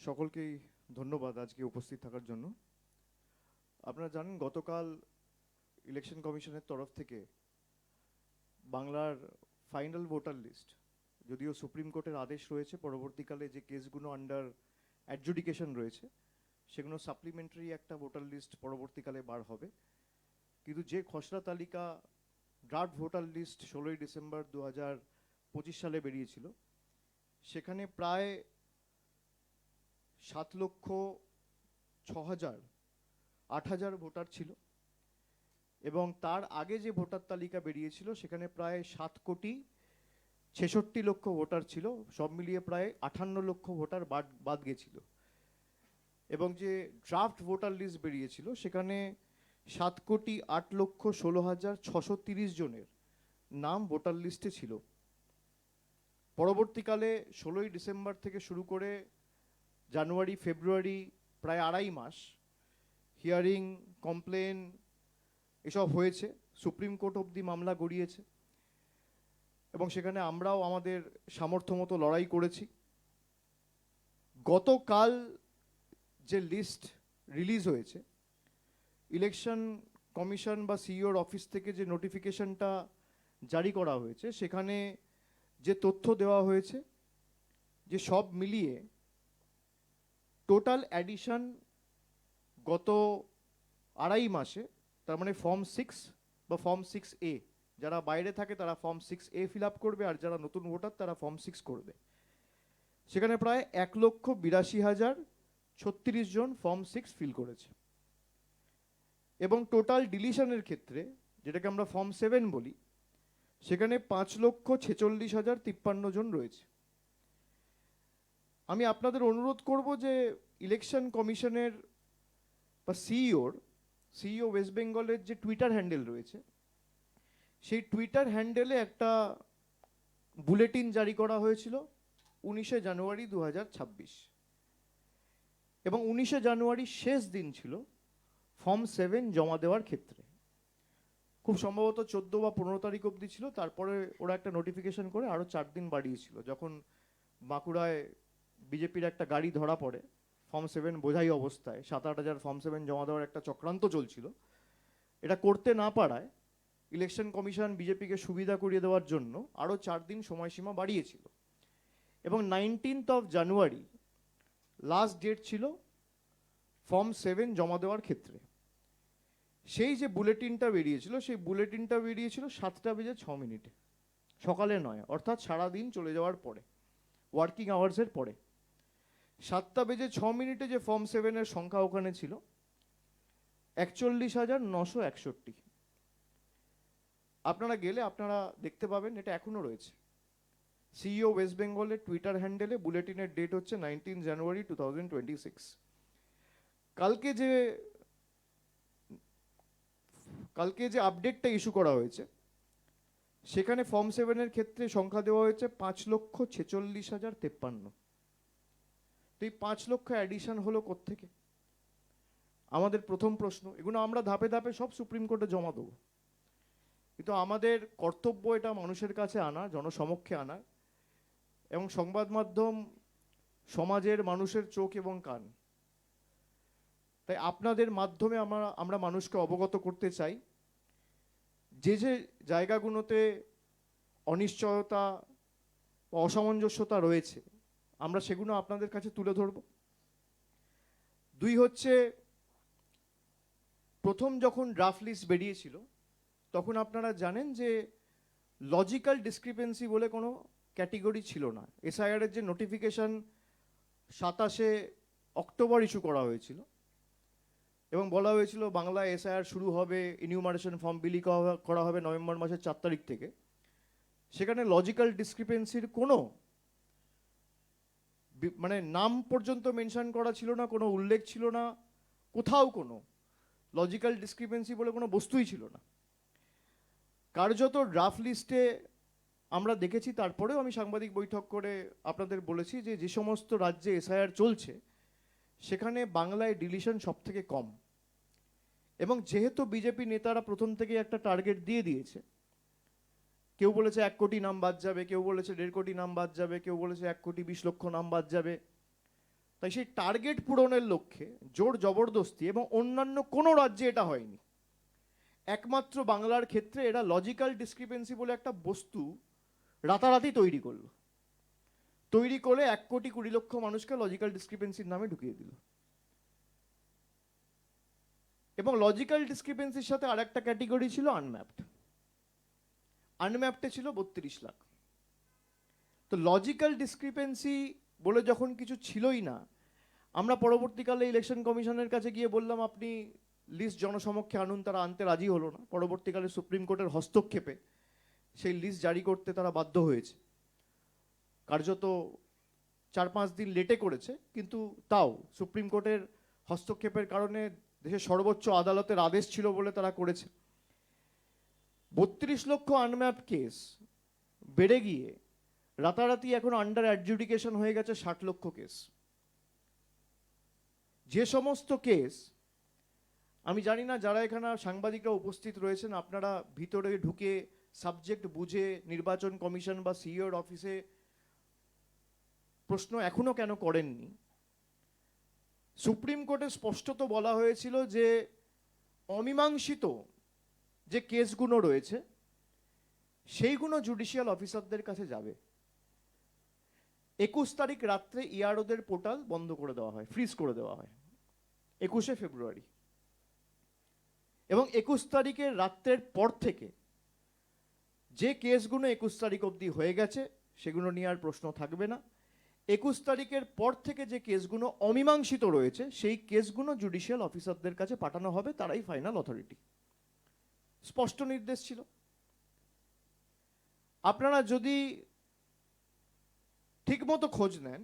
সকলকেই ধন্যবাদ আজকে উপস্থিত থাকার জন্য। আপনারা জানেন গতকাল ইলেকশন কমিশনের তরফ থেকে বাংলার ফাইনাল ভোটার লিস্ট, যদিও সুপ্রিম কোর্টের আদেশ রয়েছে পরবর্তীকালে যে কেসগুলো আন্ডার অ্যাডজুডিকেশন রয়েছে সেগুলো সাপ্লিমেন্টারি একটা ভোটার লিস্ট পরবর্তীকালে বার হবে, কিন্তু যে খসড়া তালিকা ড্রাফট ভোটার লিস্ট 16ই ডিসেম্বর 2025 সালে বেরিয়েছিল সেখানে প্রায় 7,06,000 8,000 ভোটার ছিল, এবং তার আগে যে ভোটার তালিকা বেরিয়েছিল সেখানে প্রায় 7,66,00,000 ভোটার ছিল। সব মিলিয়ে প্রায় 58 লক্ষ ভোটার বাদ গেছিল। এবং যে ড্রাফট ভোটার লিস্ট বেরিয়েছিল সেখানে 7,08,16,630 জনের নাম ভোটার লিস্টে ছিল। পরবর্তীকালে 16ই ডিসেম্বর থেকে শুরু করে জানুয়ারি ফেব্রুয়ারি প্রায় আড়াই মাস হিয়ারিং, কমপ্লেন এসব হয়েছে, সুপ্রিম কোর্ট অবধি মামলা গড়িয়েছে, এবং সেখানে আমরাও আমাদের সামর্থ্য মতো লড়াই করেছি। গতকাল যে লিস্ট রিলিজ হয়েছে, ইলেকশন কমিশন বা সিইওর অফিস থেকে যে নোটিফিকেশনটা জারি করা হয়েছে সেখানে যে তথ্য দেওয়া হয়েছে যে সব মিলিয়ে টোটাল অ্যাডিশন গত আড়াই মাসে, তার মানে ফর্ম 6 বা ফর্ম 6A, যারা বাইরে থাকে তারা ফর্ম 6A ফিল আপ করবে, আর যারা নতুন ভোটার তারা ফর্ম 6 করবে। সেখানে প্রায় 1,82,036 জন ফর্ম 6 ফিল করেছে, এবং টোটাল ডিলিশনের ক্ষেত্রে যেটাকে আমরা ফর্ম 7 বলি সেখানে 5,46,053 জন রয়েছে। আমি আপনাদের অনুরোধ করব যে ইলেকশন কমিশনের বা সিইও ওয়েস্ট বেঙ্গলের যে টুইটার হ্যান্ডেল রয়েছে সেই টুইটার হ্যান্ডেলে একটা বুলেটিন জারি করা হয়েছিল 19শে জানুয়ারি 2026, এবং 19শে জানুয়ারি শেষ দিন ছিল ফর্ম 7 জমা দেওয়ার ক্ষেত্রে। খুব সম্ভবত 14 বা 15 তারিখ অবধি ছিল, তারপরে ওরা একটা নোটিফিকেশন করে আরও 4 দিন বাড়িয়েছিল। যখন বাঁকুড়ায় বিজেপির একটা গাড়ি ধরা পড়ে ফর্ম 7 বোঝাই অবস্থায়, 7-8 হাজার ফর্ম 7 জমা দেওয়ার একটা চক্রান্ত চলছিল, এটা করতে না পারায় ইলেকশন কমিশন বিজেপিকে সুবিধা করিয়ে দেওয়ার জন্য আরও 4 দিন সময়সীমা বাড়িয়েছিল, এবং 19 জানুয়ারি লাস্ট ডেট ছিল ফর্ম 7 জমা দেওয়ার ক্ষেত্রে। সেই যে বুলেটিনটা বেরিয়েছিল সেই বুলেটিনটা বেরিয়েছিল 7:06, সকালে নয়, অর্থাৎ সারাদিন চলে যাওয়ার পরে, ওয়ার্কিং আওয়ার্সের পরে। 7:06 যে ফর্ম 7-এর সংখ্যা ওখানে ছিল 41,961। আপনারা গেলে আপনারা দেখতে পাবেন এটা এখনো রয়েছে। সিইও ওয়েস্ট বেঙ্গলের টুইটার হ্যান্ডেলে বুলেটিনের ডেট হচ্ছে 19 জানুয়ারি 2026। কালকে যে আপডেটটা ইস্যু করা হয়েছে সেখানে ফর্ম 7-এর ক্ষেত্রে সংখ্যা দেওয়া হয়েছে 5,46,053। তো এই 5 লক্ষ অ্যাডিশন হলো কোত্থেকে? আমাদের প্রথম প্রশ্ন। এগুলো আমরা ধাপে ধাপে সব সুপ্রিম কোর্টে জমা দেবো, কিন্তু আমাদের কর্তব্য এটা মানুষের কাছে আনা, জনসমক্ষে আনা, এবং সংবাদ মাধ্যম সমাজের মানুষের চোখ এবং কান। তাই আপনাদের মাধ্যমে আমরা মানুষকে অবগত করতে চাই যে যে জায়গাগুলোতে অনিশ্চয়তা বা অসামঞ্জস্যতা রয়েছে আমরা সেগুলো আপনাদের কাছে তুলে ধরব। 2 হচ্ছে, প্রথম যখন ড্রাফট লিস্ট বেরিয়েছিল তখন আপনারা জানেন যে লজিক্যাল ডিসক্রিপেন্সি বলে কোনো ক্যাটেগরি ছিল না। এসআইআর এর যে নোটিফিকেশন 27শে অক্টোবর ইস্যু করা হয়েছিল, এবং বলা হয়েছিল বাংলায় এসআইআর শুরু হবে, ইনিউমারেশন ফর্ম বিলি করা হবে নভেম্বর মাসের 4 তারিখ থেকে। সেখানে লজিক্যাল ডিসক্রিপেন্সির কোনো মানে নাম পর্যন্ত মেনশন করা ছিল না, কোনো উল্লেখ ছিল না, কোথাও কোনো লজিক্যাল ডিসক্রিপেন্সি বলে কোনো বস্তুই ছিল না। কার্যত ড্রাফট লিস্টে আমরা দেখেছি, তারপরেও আমি সাংবাদিক বৈঠক করে আপনাদের বলেছি যে যে সমস্ত রাজ্যে এসআইআর চলছে সেখানে বাংলায় ডিলিশন সব থেকে কম, এবং যেহেতু বিজেপি নেতারা প্রথম থেকে একটা টার্গেট দিয়ে দিয়েছে, কেউ বলেছে 1 কোটি নাম বাদ যাবে, কেউ বলেছে 1.5 কোটি নাম বাদ যাবে, কেউ বলেছে 1,20,00,000 নাম বাদ যাবে, তাই সেই টার্গেট পূরণের লক্ষ্যে জোর জবরদস্তি, এবং অন্যান্য কোনো রাজ্যে এটা হয়নি, একমাত্র বাংলার ক্ষেত্রে এরা লজিক্যাল ডিসক্রিপেন্সি বলে একটা বস্তু রাতারাতি তৈরি করলো। তৈরি করে 1,20,00,000 মানুষকে লজিক্যাল ডিসক্রিপেন্সির নামে ঢুকিয়ে দিল। এবং লজিক্যাল ডিসক্রিপেন্সির সাথে আর একটা ক্যাটেগরি ছিল আনম্যাপড। আনম্যাপডে ছিল 32 লাখ। তো লজিক্যাল ডিসক্রিপেন্সি বলে যখন কিছু ছিলই না, আমরা পরবর্তীকালে ইলেকশন কমিশনের কাছে গিয়ে বললাম আপনি লিস্ট জনসমক্ষে আনুন, তারা আনতে রাজি হলো না। পরবর্তীকালে সুপ্রিম কোর্টের হস্তক্ষেপে সেই লিস্ট জারি করতে তারা বাধ্য হয়েছে। কার্যত 4-5 দিন লেটে করেছে, কিন্তু তাও সুপ্রিম কোর্টের হস্তক্ষেপের কারণে দেশের সর্বোচ্চ আদালতের আদেশ ছিল বলে তারা করেছে। 32 লক্ষ আনম্যাপ কেস বেড়ে গিয়ে রাতারাতি এখন আন্ডার অ্যাডজুডিকেশন হয়ে গেছে 60 লক্ষ কেস। যে সমস্ত কেস, আমি জানি না যারা এখানে সাংবাদিকরা উপস্থিত রয়েছেন আপনারা ভিতরে ঢুকে সাবজেক্ট বুঝে নির্বাচন কমিশন বা সিইওর অফিসে প্রশ্ন এখনো কেন করেননি। সুপ্রিম কোর্টে স্পষ্টত বলা হয়েছিল যে অমীমাংসিত যে কেসগুলো রয়েছে সেইগুলো জুডিশিয়াল অফিসারদের কাছে যাবে। 21 তারিখ রাত্রে ইআরওদের পোর্টাল বন্ধ করে দেওয়া হয়, ফ্রিজ করে দেওয়া হয় 21শে ফেব্রুয়ারি। এবং 21 তারিখের রাত্রের পর থেকে যে কেসগুলো 21 তারিখ অবধি হয়ে গেছে সেগুলো নিয়ে আর প্রশ্ন থাকবে না। 21 তারিখের পর থেকে যে কেসগুলো অমীমাংসিত রয়েছে সেই কেসগুলো জুডিশিয়াল অফিসারদের কাছে পাঠানো হবে, তারাই ফাইনাল অথরিটি। স্পষ্ট নির্দেশ ছিল। আপনারা যদি ঠিকমতো খোঁজ নেন,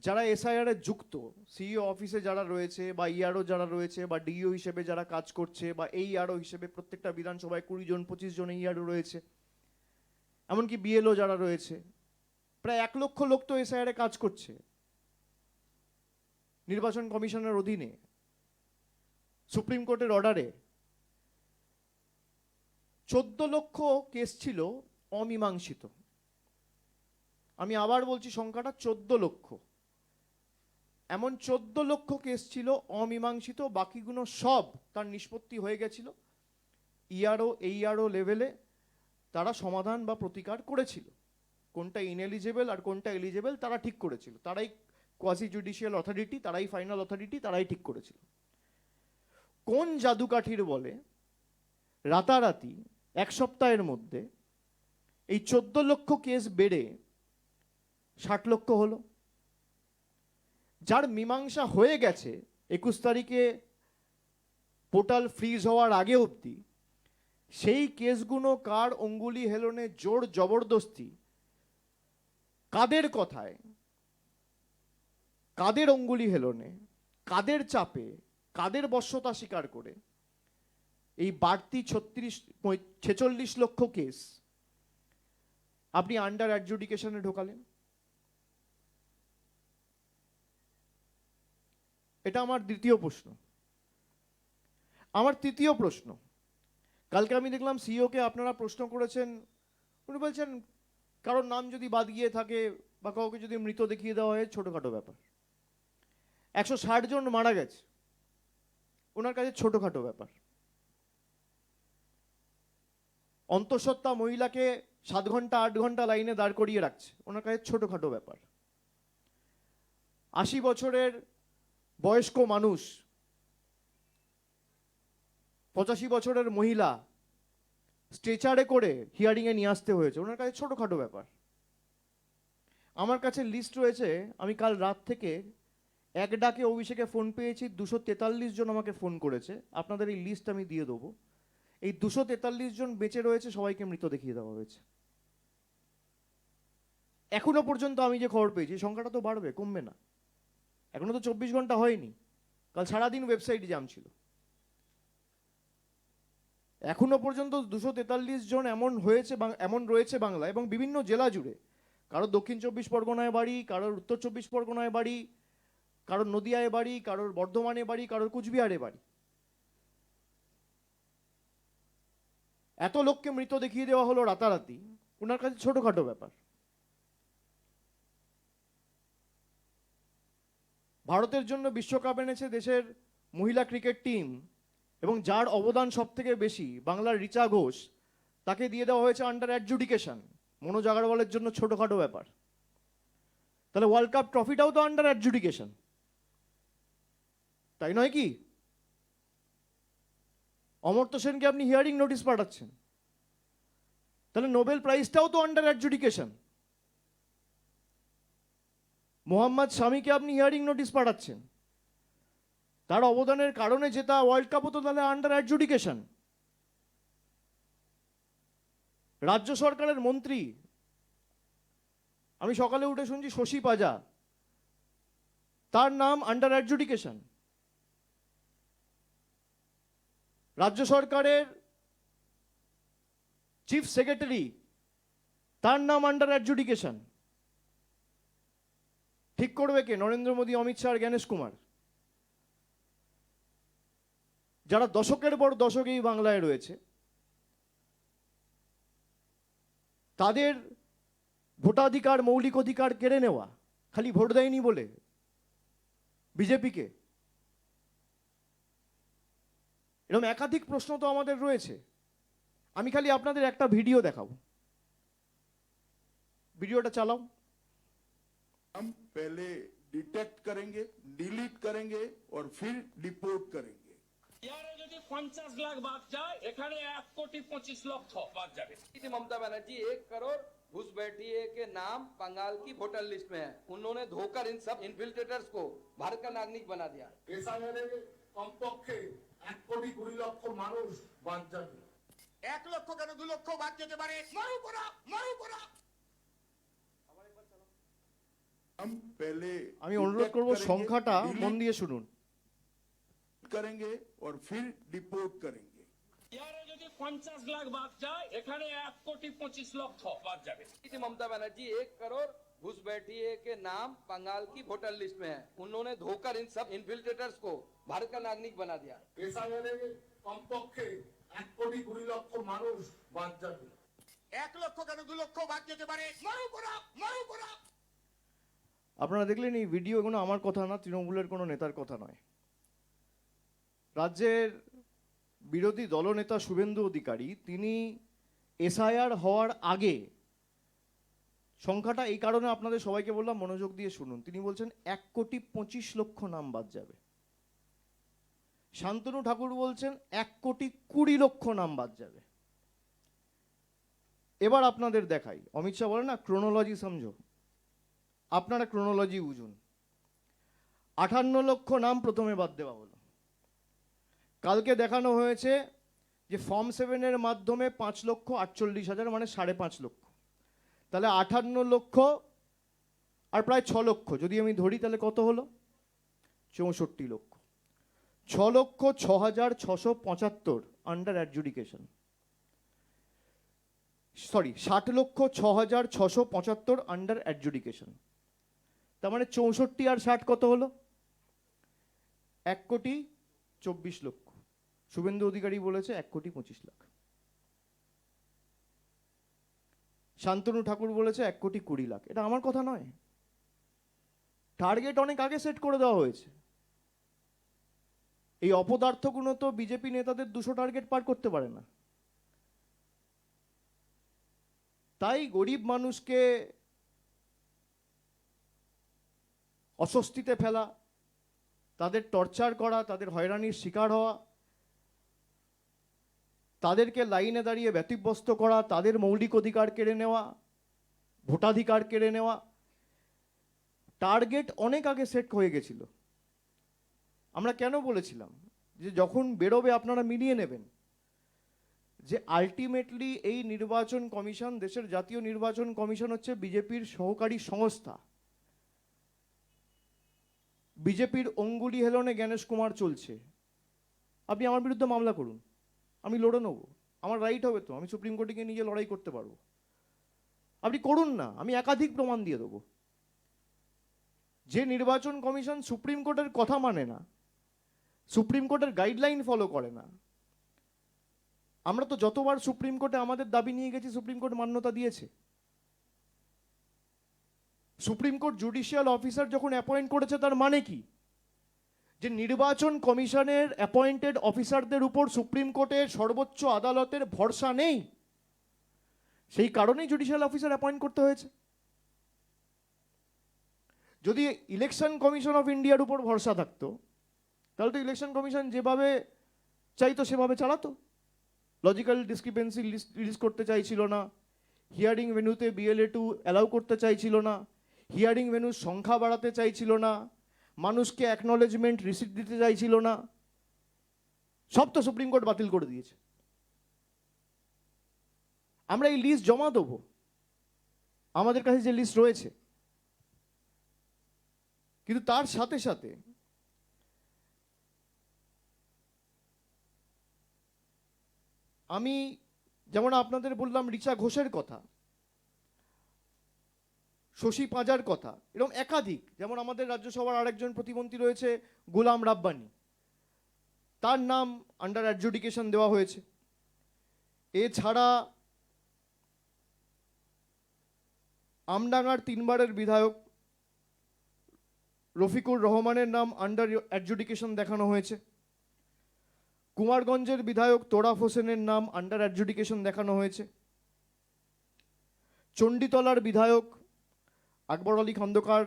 যারা এসআইআর এ যুক্ত, সিইও অফিসে যারা রয়েছে বা ইআরও যারা রয়েছে বা ডিইও হিসেবে যারা কাজ করছে বা এই ইআরও হিসেবে প্রত্যেকটা বিধানসভায় 20 জন 25 জন ইআরও রয়েছে, এমনকি বিএলও যারা রয়েছে, প্রায় 1 লক্ষ লোক তো এসআইআর এ কাজ করছে নির্বাচন কমিশনের অধীনে সুপ্রিম কোর্টের অর্ডারে। 14 লক্ষ কেস ছিল অমীমাংসিত। আমি আবার বলছি সংখ্যাটা 14 লক্ষ। এমন 14 লক্ষ কেস ছিল অমীমাংসিত, বাকিগুলো সব তার নিষ্পত্তি হয়ে গেছিল। ইআরও এইআরও লেভেলে তারা সমাধান বা প্রতিকার করেছিল, কোনটা ইনএলিজেবল আর কোনটা এলিজেবল তারা ঠিক করেছিল। তারাই কোয়াসি জুডিশিয়াল অথরিটি, তারাই ফাইনাল অথরিটি, তারাই ঠিক করেছিল। কোন জাদুকাঠির বলে রাতারাতি 1 সপ্তাহের মধ্যে এই 14 লক্ষ কেস বেড়ে 60 লক্ষ হলো। যার মীমাংসা হয়ে গেছে 21 তারিখে পোর্টাল ফ্রিজ হওয়ার আগে অবধি, সেই কেসগুলো কার অঙ্গুলি হেলনে, জোর জবরদস্তি, কাদের কথায়, কাদের অঙ্গুলি হেলনে, কাদের চাপে, কাদের বশ্যতা স্বীকার করে এই বাড়তি 46 লক্ষ কেস আপনি আন্ডার অ্যাডজুডিকেশনে ঢোকালেন। এটা আমার দ্বিতীয় প্রশ্ন। আমার তৃতীয় প্রশ্ন, কালকে আমি দেখলাম সিইওকে আপনারা প্রশ্ন করেছেন, উনি বলছেন কারোর নাম যদি বাদ গিয়ে থাকে বা কাউকে যদি মৃত দেখিয়ে দেওয়া হয় ছোটখাটো ব্যাপার। 160 জন মারা গেছে, ওনার কাছে ছোটখাটো ব্যাপার। অন্তঃসত্ত্বা মহিলাকে 7 ঘন্টা 8 ঘন্টা লাইনে দাঁড় করিয়ে রাখছে, ওনার কাছে ছোটখাটো ব্যাপার। 80 বছরের বয়স্ক মানুষ, 85 বছরের মহিলা স্ট্রেচারে করে হিয়ারিংয়ে নিয়ে আসতে হয়েছে, ওনার কাছে ছোটখাটো ব্যাপার। আমার কাছে লিস্ট রয়েছে, আমি কাল রাত থেকে এক ডাকে অভিষেকে ফোন পেয়েছি, 243 জন আমাকে ফোন করেছে। আপনাদের এই লিস্ট আমি দিয়ে দেবো। এই 243 জন বেঁচে রয়েছে, সবাইকে মৃত দেখিয়ে দেওয়া হয়েছে। এখনো পর্যন্ত আমি যে খবর পেয়েছি সংখ্যাটা তো বাড়বে, কমবে না। এখনো তো 24 ঘন্টা হয়নি, কাল সারাদিন ওয়েবসাইট জ্যাম ছিল। এখনো পর্যন্ত 243 জন এমন রয়েছে বাংলা এবং বিভিন্ন জেলা জুড়ে। কারোর দক্ষিণ 24 পরগনায় বাড়ি, কারোর উত্তর 24 পরগনায় বাড়ি, কারোর নদিয়ায় বাড়ি, কারোর বর্ধমানে বাড়ি, কারোর কুচবিহারে বাড়ি। এত লোককে মৃত দেখিয়ে দেওয়া হলো রাতারাতি, ওনার কাছে ছোটখাটো ব্যাপার। ভারতের জন্য বিশ্বকাপ এনেছে দেশের মহিলা ক্রিকেট টিম, এবং যার অবদান সব থেকে বেশি বাংলার রিচা ঘোষ, তাকে দিয়ে দেওয়া হয়েছে আন্ডার অ্যাডজুডিকেশন। মনোজ আগারওয়ালের জন্য ছোটখাটো ব্যাপার। তাহলে ওয়ার্ল্ড কাপ ট্রফিটাও তো আন্ডার অ্যাডজুডিকেশন, তাই নয় কি? অমর্ত্য সেনকে আপনি হিয়ারিং নোটিশ পাঠাচ্ছেন, তাহলে নোবেল প্রাইজটাও তো আন্ডার অ্যাডজুডিকেশন। মোহাম্মদ শামিকে আপনি হিয়ারিং নোটিশ পাঠাচ্ছেন, তার অবদানের কারণে জেতা ওয়ার্ল্ড কাপও তো তাহলে আন্ডার অ্যাডজুডিকেশন। রাজ্য সরকারের মন্ত্রী, আমি সকালে উঠে শুনছি শশী পাজা, তার নাম আন্ডার অ্যাডজুডিকেশন। রাজ্য সরকারের চিফ সেক্রেটারি, তার নাম আন্ডার অ্যাডজুডিকেশন। ঠিক করবে কে? নরেন্দ্র মোদী, অমিত শাহ আর জ্ঞানেশ কুমার, যারা দশকের পর দশক এই বাংলায় রয়েছে। তাদের ভোটাধিকার, মৌলিক অধিকার কেড়ে নেওয়া, খালি ভোট দেয়নি বলে বিজেপিকে। এরকম একাধিক প্রশ্ন তো আমাদের রয়েছে। আমি খালি আপনাদের একটা ভিডিও দেখাবো, ভিডিওটা চালাও। हम पहले डिटेक्ट करेंगे, डिलीट करेंगे और फिर डिपोर्ट करेंगे। यारे যদি 50 লাখ বাদ যায়, এখানে 1,25,00,000 বাদ যাবে। ममता बनर्जी 1 करोड़ घुसपैठिए के नाम बंगाल की वोटर लिस्ट में है। उन्होंने धोकर इन सब इन्फिल्ट्रेटर्स को भारत का नागरिक बना दिया। এসআইআরে কমপক্ষে 1,20,00,000 মানুষ বাদ যাবে। 1 লক্ষ কেন 2 লক্ষ বাদ যেতে পারে। মারু করা हम पहले আমি অনুরোধ করব সংখ্যাটা মন দিয়ে শুনুন। करेंगे और फिर डिपोर्ट करेंगे। ইয়ারে যদি 50 লাখ বাদ যায়, এখানে 1,25,00,000 বাদ যাবে। ममता बनर्जी 1 करोड़ घुसपैठिए के नाम बंगाल की वोटर लिस्ट में है। उन्होंने धोकर इन सब इन्फिल्ट्रेटर्स को भारत का नागरिक बना दिया। এসআইআরে কমপক্ষে 1,20,00,000 মানুষ বাদ যাবে। 1 লক্ষ কেন 2 লক্ষ বাদ যেতে পারে। মারু করা আপনারা দেখলেন এই ভিডিও, কোনো আমার কথা না, তৃণমূলের কোনো নেতার কথা নয়। রাজ্যের বিরোধী দলনেতা শুভেন্দু অধিকারী, তিনি এসআইআর হওয়ার আগে, সংখ্যাটা এই কারণে আপনাদের সবাইকে বললাম মনোযোগ দিয়ে শুনুন, তিনি বলছেন 1,25,00,000 নাম বাদ যাবে। শান্তনু ঠাকুর বলছেন 1,20,00,000 নাম বাদ যাবে। এবার আপনাদের দেখাই, অমিত শাহ বলে না ক্রোনোলজি সমঝো, আপনারা ক্রোনোলজি বুঝুন। 58 লক্ষ নাম প্রথমে বাদ দেওয়া হলো। কালকে দেখানো হয়েছে যে ফর্ম 7-এর মাধ্যমে 5,48,000, মানে 5.5 লক্ষ। তাহলে 58 লক্ষ আর প্রায় 6 লক্ষ যদি আমি ধরি, তাহলে কত হলো? 64 লক্ষ। 6,06,675 under adjudication. Sorry, 60,06,675 under adjudication. তার মানে 64 আর 60 কত হলো? 1,24,00,000। শুভেন্দু অধিকারী বলেছে 1,25,00,000। শান্তনু ঠাকুর বলেছে 1,20,00,000। এটা আমার কথা নয়, টার্গেট অনেক আগে সেট করে দেওয়া হয়েছে। এই অপদার্থগুলো তো বিজেপি নেতাদের 200 টার্গেট পার করতে পারে না। তাই গরিব মানুষকে অস্বস্তিতে ফেলা, তাদের টর্চার করা, তাদের হয়রানির শিকার হওয়া, তাদেরকে লাইনে দাঁড়িয়ে ব্যতিব্যস্ত করা, তাদের মৌলিক অধিকার কেড়ে নেওয়া, ভোটাধিকার কেড়ে নেওয়া, টার্গেট অনেক আগে সেট হয়ে গেছিল। আমরা কেন বলেছিলাম যে যখন বেরোবে আপনারা মিলিয়ে নেবেন যে আলটিমেটলি এই নির্বাচন কমিশন, দেশের জাতীয় নির্বাচন কমিশন হচ্ছে বিজেপির সহকারী সংস্থা। বিজেপির অঙ্গুলি হেলনে জ্ঞানেশ কুমার চলছে। আপনি আমার বিরুদ্ধে মামলা করুন, আমি লড়ে নেব, আমার রাইট হবে তো, আমি সুপ্রিম কোর্টে গিয়ে নিজে লড়াই করতে পারবো। আপনি করুন না, আমি একাধিক প্রমাণ দিয়ে দেবো। যে নির্বাচন কমিশন সুপ্রিম কোর্টের কথা মানে না, সুপ্রিম কোর্টের গাইডলাইন ফলো করে না, আমরা তো যতবার সুপ্রিম কোর্টে আমাদের দাবি নিয়ে গেছি, সুপ্রিম কোর্ট মান্যতা দিয়েছে। সুপ্রিম কোর্ট জুডিশিয়াল অফিসার যখন অ্যাপয়েন্ট করেছে তার মানে কি? যে নির্বাচন কমিশনের অ্যাপয়েন্টেড অফিসারদের উপর সুপ্রিম কোর্টের সর্বোচ্চ আদালতের ভরসা নেই, সেই কারণেই জুডিশিয়াল অফিসার অ্যাপয়েন্ট করতে হয়েছে। যদি ইলেকশন কমিশন অফ ইন্ডিয়ার উপর ভরসা থাকতো তাহলে তো ইলেকশন কমিশন যেভাবে চাইতো সেভাবে চালাতো। লজিক্যাল ডিসক্রিপেন্সি রিলিজ করতে চাইছিল না, হিয়ারিং ভেন্যুতে BLA 2 অ্যালাউ করতে চাইছিল না, হিয়ারিং ভেন্যুর সংখ্যা বাড়াতে চাইছিল না, মানুষকে অ্যাকনলেজমেন্ট রিসিপ্ট দিতে চাইছিল না, সব তো সুপ্রিম কোর্ট বাতিল করে দিয়েছে। আমরা এই লিস্ট জমা দেবো, আমাদের কাছে যে লিস্ট রয়েছে, কিন্তু তার সাথে সাথে আমি যেমন আপনাদের বললাম রিচা ঘোষের কথা, শশী পাঁজার কথা, এরকম একাধিক, যেমন আমাদের রাজ্যসভার আরেকজন প্রতিমন্ত্রী রয়েছে গোলাম রাব্বানি, তার নাম আন্ডার অ্যাডজুডিকেশন দেওয়া হয়েছে। এছাড়া আমডাঙ্গার 3 বারের বিধায়ক রফিকুর রহমানের নাম আন্ডার অ্যাডজুডিকেশন দেখানো হয়েছে। কুমারগঞ্জের বিধায়ক তোরাফ হোসেনের নাম আন্ডার অ্যাডজুডিকেশন দেখানো হয়েছে। চণ্ডীতলার বিধায়ক আকবর আলী খন্দকার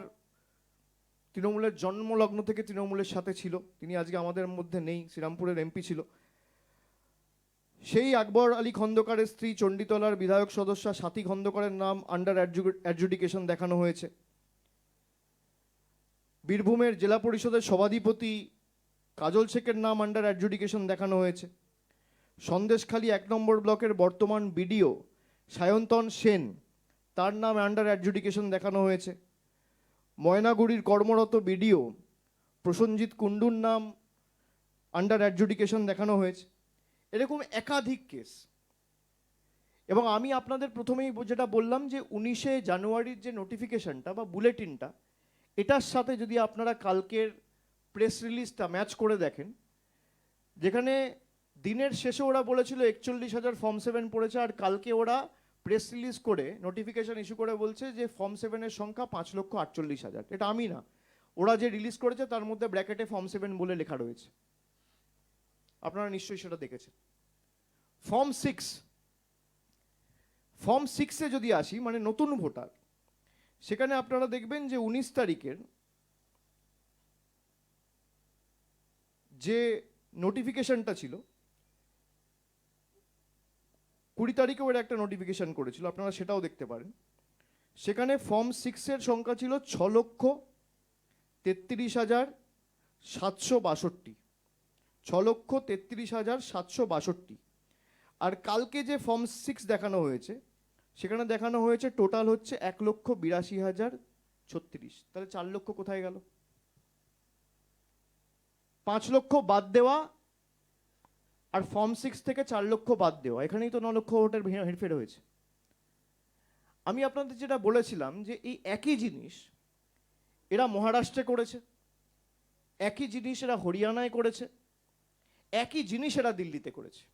তৃণমূলের জন্মলগ্ন থেকে তৃণমূলের সাথে ছিল, তিনি আজকে আমাদের মধ্যে নেই, শ্রীরামপুরের MP ছিল। সেই আকবর আলী খন্দকারের স্ত্রী চণ্ডীতলার বিধায়ক সদস্যা সাথী খন্দকারের নাম আন্ডার অ্যাডজুডিকেশন দেখানো হয়েছে। বীরভূমের জেলা পরিষদের সভাধিপতি কাজল শেখের নাম আন্ডার অ্যাডজুডিকেশন দেখানো হয়েছে। সন্দেশখালী 1 নম্বর ব্লকের বর্তমান BDO সায়ন্তন সেন, তার নাম আন্ডার অ্যাডজুডিকেশন দেখানো হয়েছে। ময়নাগুড়ির কর্মরত BDO প্রসেনজিৎ কুন্ডুর নাম আন্ডার অ্যাডজুডিকেশন দেখানো হয়েছে। এরকম একাধিক কেস। এবং আমি আপনাদের প্রথমেই যেটা বললাম যে 19শে জানুয়ারির যে নোটিফিকেশনটা বা বুলেটিনটা, এটার সাথে যদি আপনারা কালকের প্রেস রিলিজটা ম্যাচ করে দেখেন, যেখানে দিনের শেষে ওরা বলেছিল 41,000 ফর্ম 7 পড়েছে, আর কালকে ওরা প্রেস রিলিজ করে নোটিফিকেশন ইস্যু করে বলছে যে ফর্ম 7-এর সংখ্যা 5,48,000। এটা আমি না, ওরা যে রিলিজ করেছে তার মধ্যে ব্র্যাকেটে ফর্ম 7 বলে লেখা রয়েছে, আপনারা নিশ্চয়ই সেটা দেখেছেন। ফর্ম 6-এ যদি আসি, মানে নতুন ভোটার, সেখানে আপনারা দেখবেন যে 19 তারিখের যে নোটিফিকেশনটা ছিল, 20 তারিখেও এর একটা নোটিফিকেশন করেছিল, আপনারা সেটাও দেখতে পারেন। সেখানে ফর্ম 6-এর সংখ্যা ছিল 6,33,762, 6,33,762। আর কালকে যে ফর্ম 6 দেখানো হয়েছে, সেখানে দেখানো হয়েছে টোটাল হচ্ছে 1,82,036। তাহলে 4 লক্ষ কোথায় গেল? 5 লক্ষ বাদ দেওয়া আর ফর্ম 6 থেকে 4 লক্ষ বাদ দেওয়া, এখানেই তো 9 লক্ষ ভোটের হেরফের হয়েছে। আমি আপনাদের যেটা বলেছিলাম যে এই একই জিনিস এরা মহারাষ্ট্রে করেছে, একই জিনিস এরা হরিয়ানায় করেছে, একই জিনিস এরা দিল্লিতে করেছে।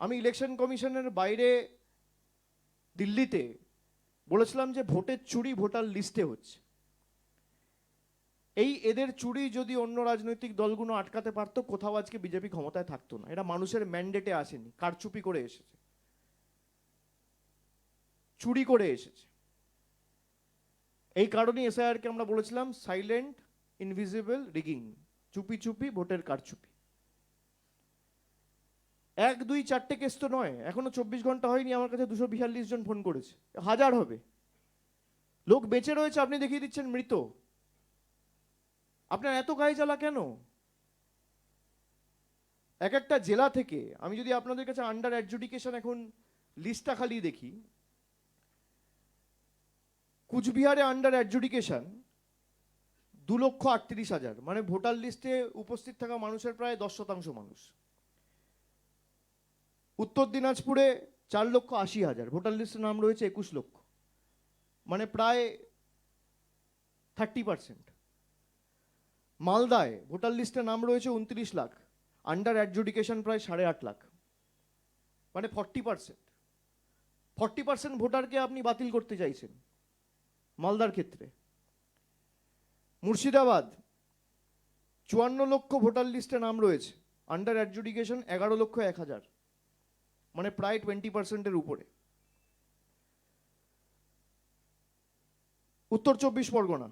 আমি ইলেকশন কমিশনের বাইরে দিল্লিতে বলেছিলাম যে ভোটের চুরি ভোটার লিস্টে হচ্ছে। এই এদের চুরি যদি অন্য রাজনৈতিক দলগুলো আটকাতে পারতো, কোথাও আজকে বিজেপি ক্ষমতায় থাকতো না। এটা মানুষের ম্যান্ডেটে আসেনি, কারচুপি করে এসেছে, চুরি করে এসেছে। এই কারণেই SIR-কে আমরা বলেছিলাম সাইলেন্ট ইনভিজিবল রিগিং, চুপি চুপি ভোটের কারচুপি। 1, 2, 4টে কেস তো নয়, এখনো 24 ঘন্টা হয়নি, আমার কাছে 242 জন ফোন করেছে, 1000 হবে। লোক বেঁচে রয়েছে, আপনি দেখিয়ে দিচ্ছেন মৃত। আপনার এত গায়ে জ্বালা কেন? এক একটা জেলা থেকে আমি যদি আপনাদের কাছে আন্ডার অ্যাডজুডিকেশন এখন লিস্টটা খালি দেখি, কুচবিহারে আন্ডার অ্যাডজুডিকেশন 2,38,000, মানে ভোটার লিস্টে উপস্থিত থাকা মানুষের প্রায় 10% মানুষ। উত্তর দিনাজপুরে 4,80,000, ভোটার লিস্টে নাম রয়েছে 21 লক্ষ, মানে প্রায় 30%। মালদায় ভোটার লিস্টে নাম রয়েছে 29 লাখ, আন্ডার অ্যাডজুডিকেশন প্রায় 8.5 লাখ, মানে 40%। 40% ভোটারকে আপনি বাতিল করতে চাইছেন। মালদার ক্ষেত্রে মুর্শিদাবাদ 54 লক্ষ ভোটার লিস্টে নাম রয়েছে, আন্ডার অ্যাডজুডিকেশন 11,01,000, মানে প্রায় 20%-এর উপরে। উত্তর 24 পরগনা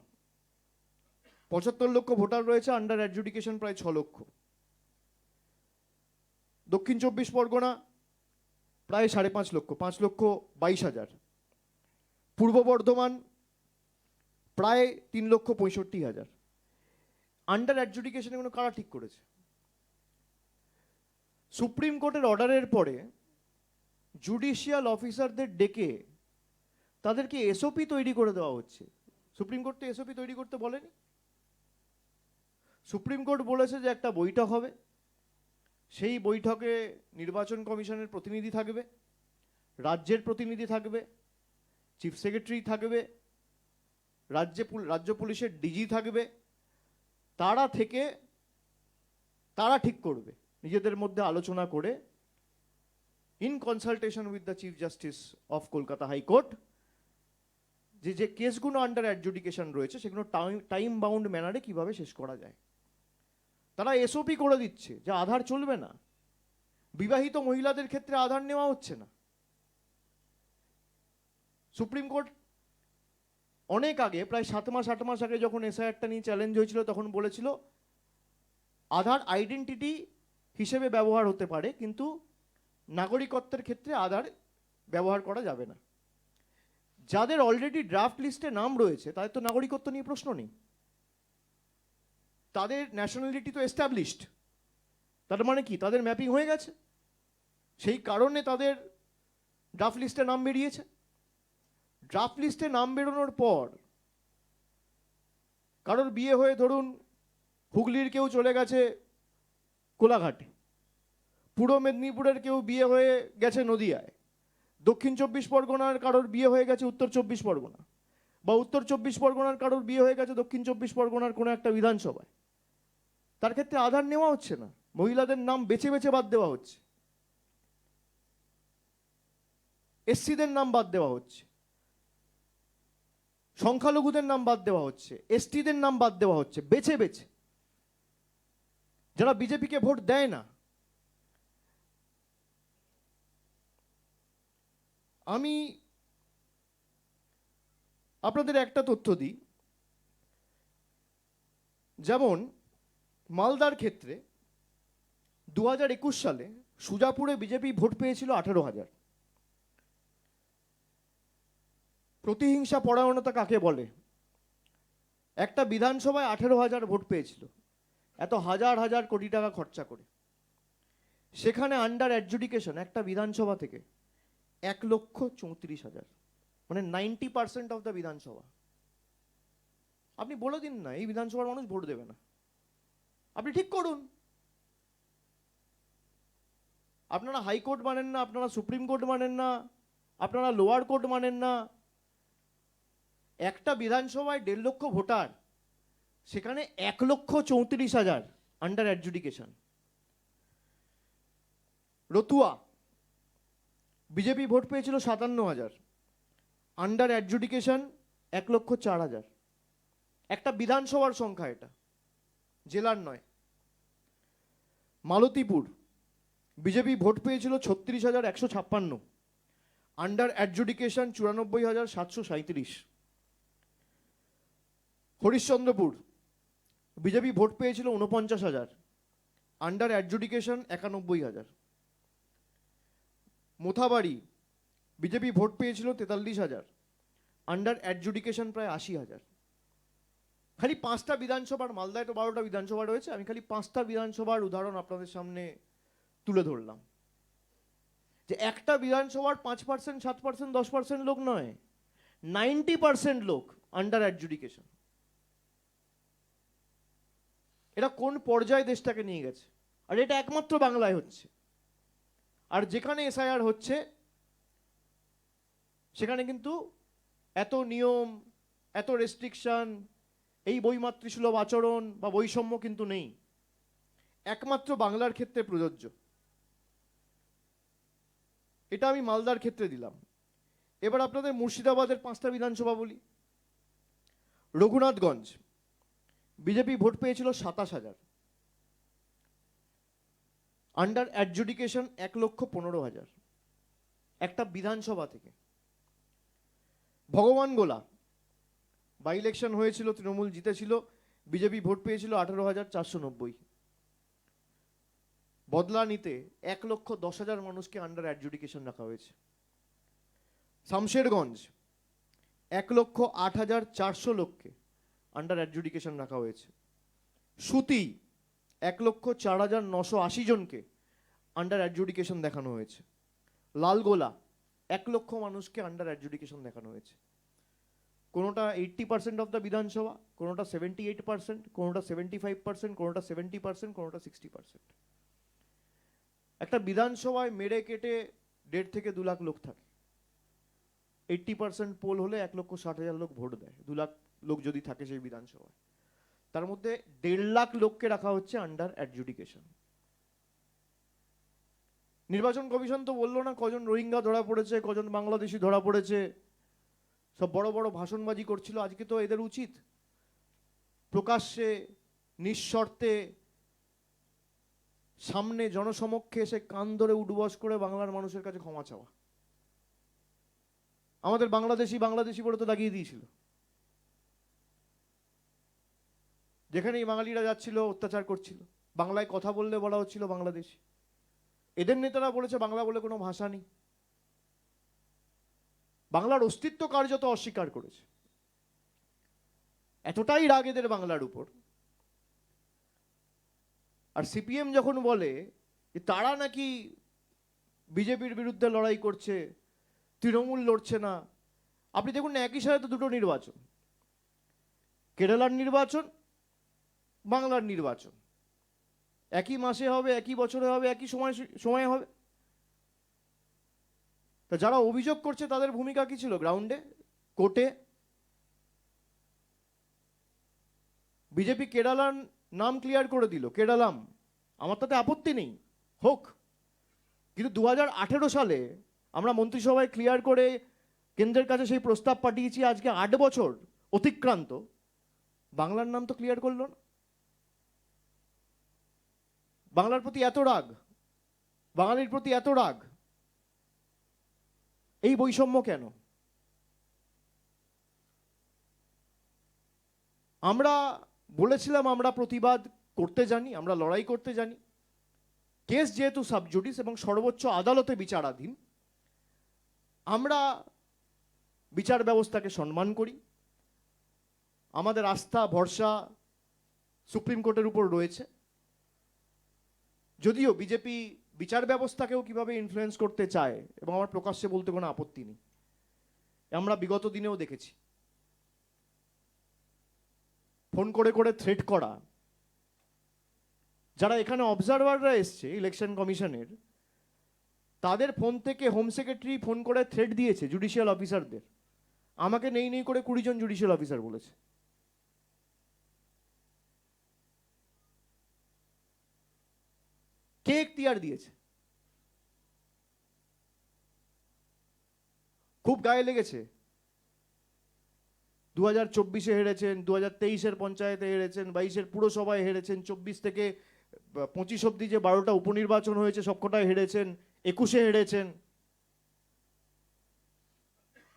75 লক্ষ ভোটার রয়েছে, আন্ডার অ্যাডজুডিকেশন প্রায় 6 লক্ষ। দক্ষিণ 24 পরগনা প্রায় 5.5 লক্ষ, 5,22,000। পূর্ব বর্ধমান প্রায় 3,65,000। আন্ডার অ্যাডজুডিকেশন এগুলো কারা ঠিক করেছে? সুপ্রিম কোর্টের অর্ডারের পরে জুডিশিয়াল অফিসারদের ডেকে তাদেরকে এসওপি তৈরি করে দেওয়া হচ্ছে। সুপ্রিম কোর্ট তো এসওপি তৈরি করতে বলেনি। সুপ্রিম কোর্ট বলেছে যে একটা বৈঠক হবে, সেই বৈঠকে নির্বাচন কমিশনের প্রতিনিধি থাকবে, রাজ্যের প্রতিনিধি থাকবে, চিফ সেক্রেটারি থাকবে, রাজ্য পুলিশের ডিজি থাকবে। তারা ঠিক করবে নিজেদের মধ্যে আলোচনা করে, in consultation with the chief justice of Kolkata high court, যে কেসগুলো আন্ডার অ্যাডজুডিকেশন রয়েছে সেগুলো টাইম বাউন্ড ম্যানারে কিভাবে শেষ করা যায়। তারা এসওপি করে দিচ্ছে যে আধার চলবে না, বিবাহিত মহিলাদের ক্ষেত্রে আধার নেওয়া হচ্ছে না। সুপ্রিম কোর্ট অনেক আগে, প্রায় 7 মাস আগে যখন এসআইআরটা নিয়ে চ্যালেঞ্জ হয়েছিল, তখন বলেছিল আধার আইডেন্টিটি হিসেবে ব্যবহার হতে পারে, কিন্তু নাগরিকত্বের ক্ষেত্রে আধার ব্যবহার করা যাবে না। যাদের অলরেডি ড্রাফট লিস্টে নাম রয়েছে তাদের তো নাগরিকত্ব নিয়ে প্রশ্ন নেই, তাদের ন্যাশনালিটি তো এস্টাবলিশড। তার মানে কি, তাদের ম্যাপিং হয়ে গেছে, সেই কারণে তাদের ড্রাফট লিস্টে নাম বেরিয়েছে। ড্রাফট লিস্টে নাম বেরোনোর পর কারোর বিয়ে হয়ে ধরুন হুগলির কেউ চলে গেছে কোলাঘাটে, পূর্ব মেদিনীপুরের কেউ বিয়ে হয়ে গেছে নদিয়ায়, দক্ষিণ 24 পরগনার কারোর বিয়ে হয়ে গেছে উত্তর 24 পরগনা, বা উত্তর 24 পরগনার কারোর বিয়ে হয়ে গেছে দক্ষিণ 24 পরগনার কোনো একটা বিধানসভায়, তার ক্ষেত্রে আধার নেওয়া হচ্ছে না, মহিলাদের নাম বেছে বেছে বাদ দেওয়া হচ্ছে, এসসিদের নাম বাদ দেওয়া হচ্ছে, সংখ্যালঘুদের নাম বাদ দেওয়া হচ্ছে, এসটিদের নাম বাদ দেওয়া হচ্ছে, বেছে বেছে, যারা বিজেপিকে ভোট দেয় না। আমি আপনাদের একটা তথ্য দিই, যেমন মালদার ক্ষেত্রে 2021 সালে সুজাপুরে বিজেপি ভোট পেয়েছিল 18,000। প্রতিহিংসা পরায়ণতা কাকে বলে? একটা বিধানসভায় 18,000 ভোট পেয়েছিল, এত হাজার হাজার কোটি টাকা খরচা করে। সেখানে আন্ডার অ্যাডজুডিকেশন একটা বিধানসভা থেকে 1,34,000, মানে 90% অফ দ্য বিধানসভা। আপনি বলে দিন না এই বিধানসভার মানুষ ভোট দেবে না, আপনি ঠিক করুন। আপনারা হাইকোর্ট মানেন না, আপনারা সুপ্রিম কোর্ট মানেন না, আপনারা লোয়ার কোর্ট মানেন না। একটা বিধানসভায় 1.5 লক্ষ ভোটার, সেখানে 1,34,000 under adjudication. Ratua BJP vote পেয়েছিল 57,000, আন্ডার অ্যাডজুডিকেশন 1,04,000। একটা বিধানসভার সংখ্যা, এটা জেলার নয়। মালতীপুর বিজেপি ভোট পেয়েছিল 36,156, under adjudication 94,737। Harishchandrapur BJP vote পেয়েছিল 49,000, under adjudication 91,000। Mothabari BJP vote পেয়েছিল 43,000, আন্ডার অ্যাডজুডিকেশন প্রায় 80,000। খালি 5টা বিধানসভার, মালদায় তো 12টা বিধানসভা রয়েছে, আমি খালি 5টা বিধানসভার উদাহরণ আপনাদের সামনে তুলে ধরলাম, যে একটা বিধানসভার 5%, 7%, 10% লোক নয়, 90% লোক আন্ডার অ্যাডজুডিকেশন। এটা কোন পর্যায়ে দেশটাকে নিয়ে গেছে? আর এটা একমাত্র বাংলায় হচ্ছে। আর যেখানে এসআইআর হচ্ছে সেখানে কিন্তু এত নিয়ম, এত রেস্ট্রিকশন, এই বৈমাতৃসুলভ আচরণ বা বৈষম্য কিন্তু নেই, একমাত্র বাংলার ক্ষেত্রে প্রযোজ্য। এটা আমি মালদার ক্ষেত্রে দিলাম। এবার আপনাদের মুর্শিদাবাদের 5টা বিধানসভা বলি। রঘুনাথগঞ্জ বিজেপি ভোট পেয়েছিল 27,000, আন্ডার অ্যাডজুডিকেশন 1,15,000 একটা বিধানসভা থেকে। ভগবান গোলা বাই ইলেকশন হয়েছিল, তৃণমূল জিতেছিল, বিজেপি ভোট পেয়েছিল 18,490। বদলা নিতে 1,10,000 মানুষকে আন্ডার অ্যাডজুডিকেশন রাখা হয়েছে। শামশেরগঞ্জ 1,08,400 লোককে আন্ডার অ্যাডজুডিকেশন রাখা হয়েছে। সুতি 1,04,980 জনকে আন্ডার অ্যাডজুডিকেশন দেখানো হয়েছে। লালগোলা 1,00,000 মানুষকে আন্ডার অ্যাডজুডিকেশন দেখানো হয়েছে। কোনোটা 80% অফ দ্য বিধানসভা, কোনোটা 78%, কোনোটা 75%, কোনোটা 70%, কোনোটা 60%। একটা বিধানসভায় মেরে কেটে 1.5 থেকে 2 লাখ লোক থাকে। 80% পোল হলে 1,60,000 লোক ভোট দেয়, 2 লাখ লোক যদি থাকে সেই বিধানসভায়। তার মধ্যে 1.5 লাখ লোককে রাখা হচ্ছে আন্ডার অ্যাডজুডিকেশন। নির্বাচন কমিশন তো বললো না কজন রোহিঙ্গা ধরা পড়েছে, কজন বাংলাদেশি ধরা পড়েছে, সব বড় বড় ভাষণবাজি করছিল। আজকে তো এদের উচিত প্রকাশ্যে নিঃশর্তে সামনে জনসমক্ষে এসে কান ধরে উঠবস করে বাংলার মানুষের কাছে ক্ষমা চাওয়া। আমাদের বাংলাদেশি বাংলাদেশি বলে তো দাগিয়ে দিয়েছিল, যেখানেই বাঙালিরা যাচ্ছিল অত্যাচার করছিল, বাংলায় কথা বললে বলা হচ্ছিল বাংলাদেশি। এদের নেতারা বলেছে বাংলা বলে কোনো ভাষা নেই, বাংলার অস্তিত্ব কার্যত অস্বীকার করেছে। এতটাই রাগ এদের বাংলার উপর। আর সিপিএম যখন বলে যে তারা নাকি বিজেপির বিরুদ্ধে লড়াই করছে, তৃণমূল লড়ছে না, আপনি দেখুন না একই সাথে তো দুটো নির্বাচন, কেরালার নির্বাচন, বাংলার নির্বাচন, একই মাসে হবে, একই বছরে হবে, একই সময় হবে। তা যারা অভিযোগ করছে তাদের ভূমিকা কি ছিল গ্রাউন্ডে, কোর্টে? বিজেপি কেরালার নাম ক্লিয়ার করে দিল, কেরালাম, আমার তাতে আপত্তি নেই, হোক। কিন্তু 2018 সালে আমরা মন্ত্রিসভায় ক্লিয়ার করে কেন্দ্রের কাছে সেই প্রস্তাব পাঠিয়েছি, আজকে 8 বছর অতিক্রান্ত, বাংলার নাম তো ক্লিয়ার করলো না। বাংলার প্রতি এত রাগ, বাঙালির প্রতি এত রাগ, এই বৈষম্য কেন? আমরা বলেছিলাম আমরা প্রতিবাদ করতে জানি, আমরা লড়াই করতে জানি। কেস যেহেতু সাবজুডিস এবং সর্বোচ্চ আদালতে বিচারাধীন, আমরা বিচার ব্যবস্থাকে সম্মান করি, আমাদের আস্থা ভরসা সুপ্রিম কোর্টের উপর রয়েছে। যদিও বিজেপি বিচার ব্যবস্থাকেও কিভাবে ইনফ্লুয়েন্স করতে চায়, এবং আমার প্রকাশ্যে বলতে কোনো আপত্তি নেই, আমরা বিগত দিনেও দেখেছি। ফোন করে করে থ্রেট করা, যারা এখানে অবজারভাররা এসছে ইলেকশন কমিশনের, তাদের ফোন থেকে হোম সেক্রেটারি ফোন করে থ্রেট দিয়েছে জুডিশিয়াল অফিসারদের। আমাকে নেই নেই করে 20 জন জুডিশিয়াল অফিসার বলেছে। কে এখতিয়ার দিয়েছে? খুব গায়ে লেগেছে। 2024-এ হেরেছেন, 2023-এর পঞ্চায়েতে হেরেছেন, 22-এর পুরসভায় হেরেছেন, 24 থেকে 25 অব্দি যে 12টা উপনির্বাচন হয়েছে সবকটায় হেরেছেন, 21-এ হেরেছেন।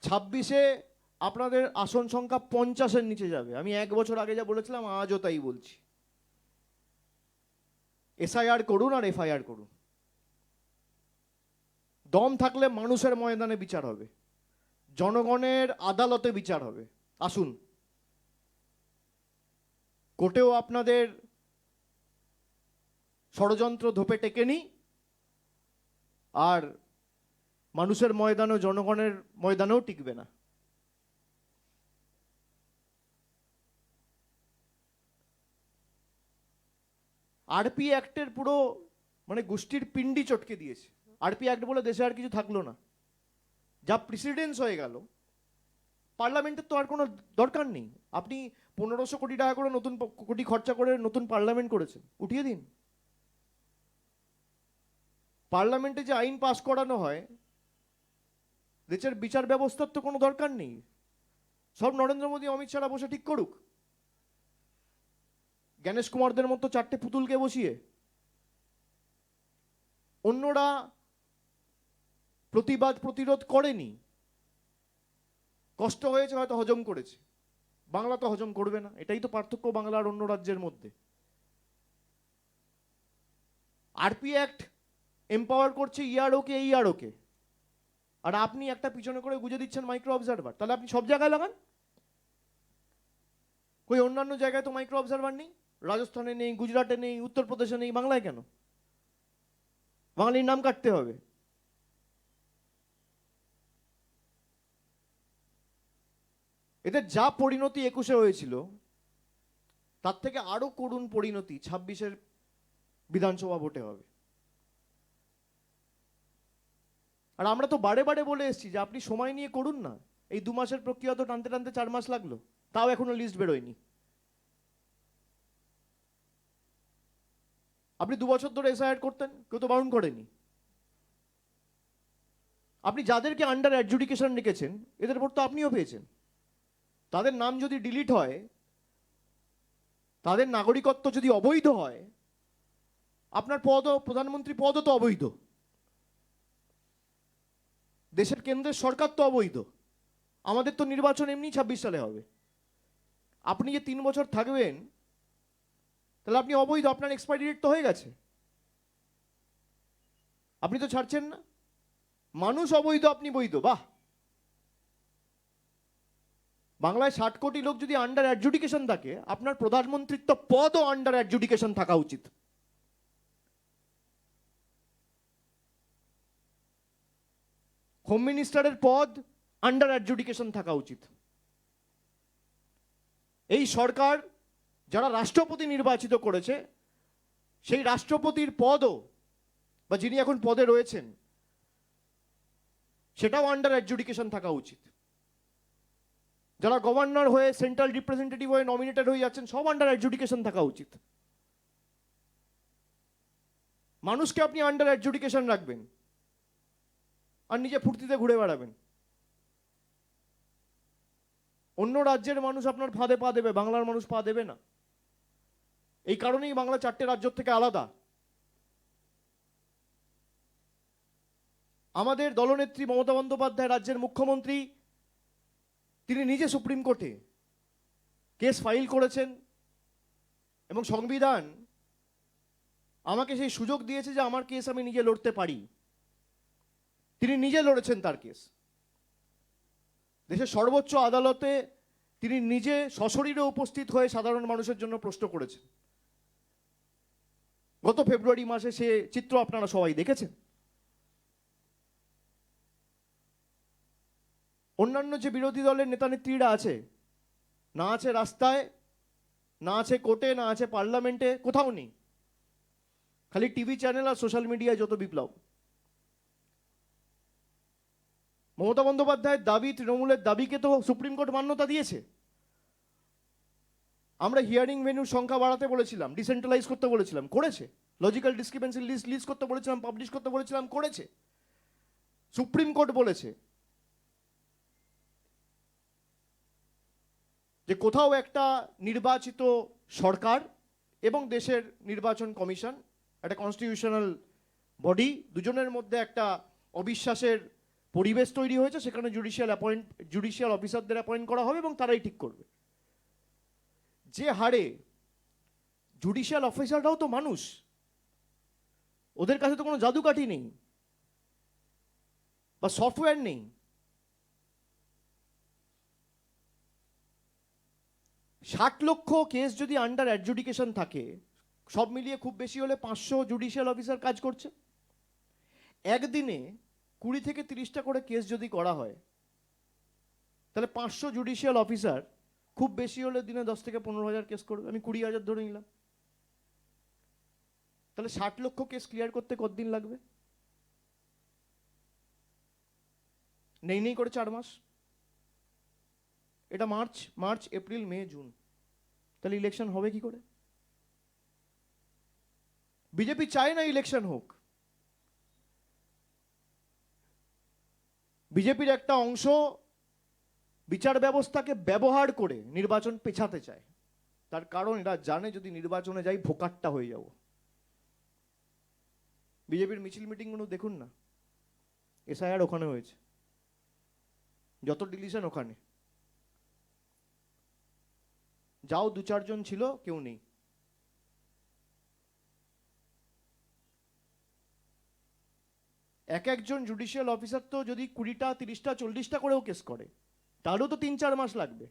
26-এ আপনাদের আসন সংখ্যা 50-এর নিচে যাবে। আমি 1 বছর আগে যা বলেছিলাম আজও তাই বলছি। এসআইআর করুন আর এফআইআর করুন, দম থাকলে মানুষের ময়দানে বিচার হবে, জনগণের আদালতে বিচার হবে। আসুন, কোর্টেও আপনাদের ষড়যন্ত্র ধোপে টেকেনি, আর মানুষের ময়দানেও জনগণের ময়দানেও টিকবে না। আরপি অ্যাক্টের পুরো মানে গোষ্ঠীর পিণ্ডি চটকে দিয়েছে। আরপি অ্যাক্ট বলে দেশে আর কিছু থাকলো না, যা প্রেসিডেন্স হয়ে গেল। পার্লামেন্টের তো আর কোনো দরকার নেই। আপনি 1500 কোটি টাকা করে নতুন কোটি খরচা করে নতুন পার্লামেন্ট করেছেন, উঠিয়ে দিন। পার্লামেন্টে যে আইন পাস করানো হয়, দেশের বিচার ব্যবস্থার তো কোনো দরকার নেই। সব নরেন্দ্র মোদী অমিত শাহরা বসে ঠিক করুক, জ্ঞানেশ কুমারদের মতো 4টে পুতুলকে বসিয়ে। অন্যরা প্রতিবাদ প্রতিরোধ করেনি, কষ্ট হয়েছে, হয়তো হজম করেছে। বাংলা তো হজম করবে না, এটাই তো পার্থক্য বাংলা আর অন্য রাজ্যের মধ্যে। আরপি অ্যাক্ট এম্পাওয়ার করছে ইআরওকে, ইআরওকে, আর আপনি একটা পিছনে করে গুজে দিচ্ছেন মাইক্রো অবজারভার। তাহলে আপনি সব জায়গায় লাগান, কই অন্যান্য জায়গায় তো মাইক্রো অবজারভার নেই, রাজস্থানে নেই, গুজরাটে নেই, উত্তরপ্রদেশে নেই, বাংলায় কেন? বাঙালির নাম কাটতে হবে। এদের যা পরিণতি 21-এ হয়েছিল, তার থেকে আরো করুণ পরিণতি 26-এর বিধানসভা ভোটে হবে। আর আমরা তো বারে বারে বলে এসেছি যে আপনি সময় নিয়ে করুন না। এই 2 মাসের প্রক্রিয়া তো টানতে টানতে 4 মাস লাগলো, তাও এখনো লিস্ট বেরোয়নি। আপনি 2 বছর ধরে এসআইআর করতেন, কেউ তো বারণ করেনি। আপনি যাদেরকে আন্ডার অ্যাডজুডিকেশন রেখেছেন, এদের ভোট তো আপনিও পেয়েছেন। তাদের নাম যদি ডিলিট হয়, তাদের নাগরিকত্ব যদি অবৈধ হয়, আপনার পদও, প্রধানমন্ত্রী পদও তো অবৈধ, দেশের কেন্দ্রের সরকার তো অবৈধ। আমাদের তো নির্বাচন এমনি 26 সালে হবে। আপনি যে 3 বছর থাকবেন, তাহলে আপনি অবৈধ, আপনার এক্সপায়ারি ডেট তো হয়ে গেছে, আপনি তো ছাড়ছেন না। মানুষ অবৈধ, আপনি বৈধ, বাহ। বাংলায় 60 কোটি লোক যদি আন্ডার অ্যাডজুডিকেশন থাকে, আপনার প্রধানমন্ত্রিত্ব পদও আন্ডার অ্যাডজুডিকেশন থাকা উচিত। হোম মিনিস্টারের পদ আন্ডার অ্যাডজুডিকেশন থাকা উচিত। এই সরকার যারা রাষ্ট্রপতি নির্বাচিত করেছে, সেই রাষ্ট্রপতির পদও, বা যিনি এখন পদে রয়েছেন, সেটাও আন্ডার অ্যাডজুডিকেশন থাকা উচিত। যারা গভর্নর হয়ে, সেন্ট্রাল রিপ্রেজেন্টেটিভ হয়ে নমিনেটেড হয়ে যাচ্ছেন, সব আন্ডার অ্যাডজুডিকেশন থাকা উচিত। মানুষকে আপনি আন্ডার অ্যাডজুডিকেশন রাখবেন আর নিজে ফুর্তিতে ঘুরে বেড়াবেন। অন্য রাজ্যের মানুষ আপনার ফাঁদে পা দেবে, বাংলার মানুষ পা দেবে না। এই কারণেই বাংলা 4টে রাজ্য থেকে আলাদা। আমাদের দলনেত্রী মমতা বন্দ্যোপাধ্যায়, রাজ্যের মুখ্যমন্ত্রী, তিনি নিজে সুপ্রিম কোর্টে কেস ফাইল করেছেন, এবং সংবিধান আমাকে সেই সুযোগ দিয়েছে যে আমার কেস আমি নিজে লড়তে পারি। তিনি নিজে লড়েছেন তার কেস। দেশের সর্বোচ্চ আদালতে তিনি নিজে সশরীরে উপস্থিত হয়ে সাধারণ মানুষের জন্য প্রশ্ন করেছেন। গত ফেব্রুয়ারি মাসে সে চিত্র আপনারা সবাই দেখেছেন। অন্যান্য যে বিরোধী দলের নেতা নেত্রীরা আছে, না আছে রাস্তায়, না আছে কোর্টে, না আছে পার্লামেন্টে, কোথাও নেই। খালি টিভি চ্যানেল আর সোশ্যাল মিডিয়ায় যত বিপ্লব। মমতা বন্দ্যোপাধ্যায়ের দাবি, তৃণমূলের দাবিকে তো সুপ্রিম কোর্ট মান্যতা দিয়েছে। আমরা হিয়ারিং ভেন্যুর সংখ্যা বাড়াতে বলেছিলাম, ডিসেন্ট্রালাইজ করতে বলেছিলাম, করেছে। লজিক্যাল ডিসক্রিপেন্সি লিস্ট করতে বলেছিলাম, পাবলিশ করতে বলেছিলাম, করেছে। সুপ্রিম কোর্ট বলেছে যে কোথাও একটা নির্বাচিত সরকার এবং দেশের নির্বাচন কমিশন, একটা কনস্টিটিউশনাল বডি, দুজনের মধ্যে একটা অবিশ্বাসের পরিবেশ তৈরি হয়েছে, সেখানে জুডিশিয়াল অফিসারদের অ্যাপয়েন্ট করা হবে এবং তারাই ঠিক করবে। যে হারে জুডিশিয়াল অফিসাররাও তো মানুষ, ওদের কাছে তো কোনো জাদুকাঠি নেই বা সফটওয়্যার নেই। ষাট লক্ষ কেস যদি আন্ডার অ্যাডজুডিকেশন থাকে, সব মিলিয়ে খুব বেশি হলে 500 জুডিশিয়াল অফিসার কাজ করছে। একদিনে 20 থেকে 30টা করে কেস যদি করা হয়, তাহলে 500 জুডিশিয়াল অফিসার খুব বেশি হলে দিনে 10 থেকে 15,000 কেস করবে। আমি 20,000 ধরে নিলাম। তাহলে 60 লক্ষ কেস ক্লিয়ার করতে কতদিন লাগবে? নেই করে 4 মাস। এটা মার্চ, এপ্রিল, মে, জুন। তাহলে ইলেকশন হবে কি করে? বিজেপি চায় না ইলেকশন হোক। বিজেপির একটা অংশ বিচার ব্যবস্থাকে ব্যবহার করে নির্বাচন পেছাতে চায়। তার কারণ এরা জানে যদি নির্বাচনে যাই ভোকাট্টা হয়ে যাব। বিজেপির মিছিল মিটিংগুলো দেখুন না, এসআইআর ওখানে হয়েছে, যত ডিলিশন ওখানে, যাও 2-4 জন ছিল, কেউ নেই। একজন জুডিশিয়াল অফিসার তো যদি 20টা 30টা 40টা করেও কেস করে তাহলেও তো 3-4 মাস লাগবে।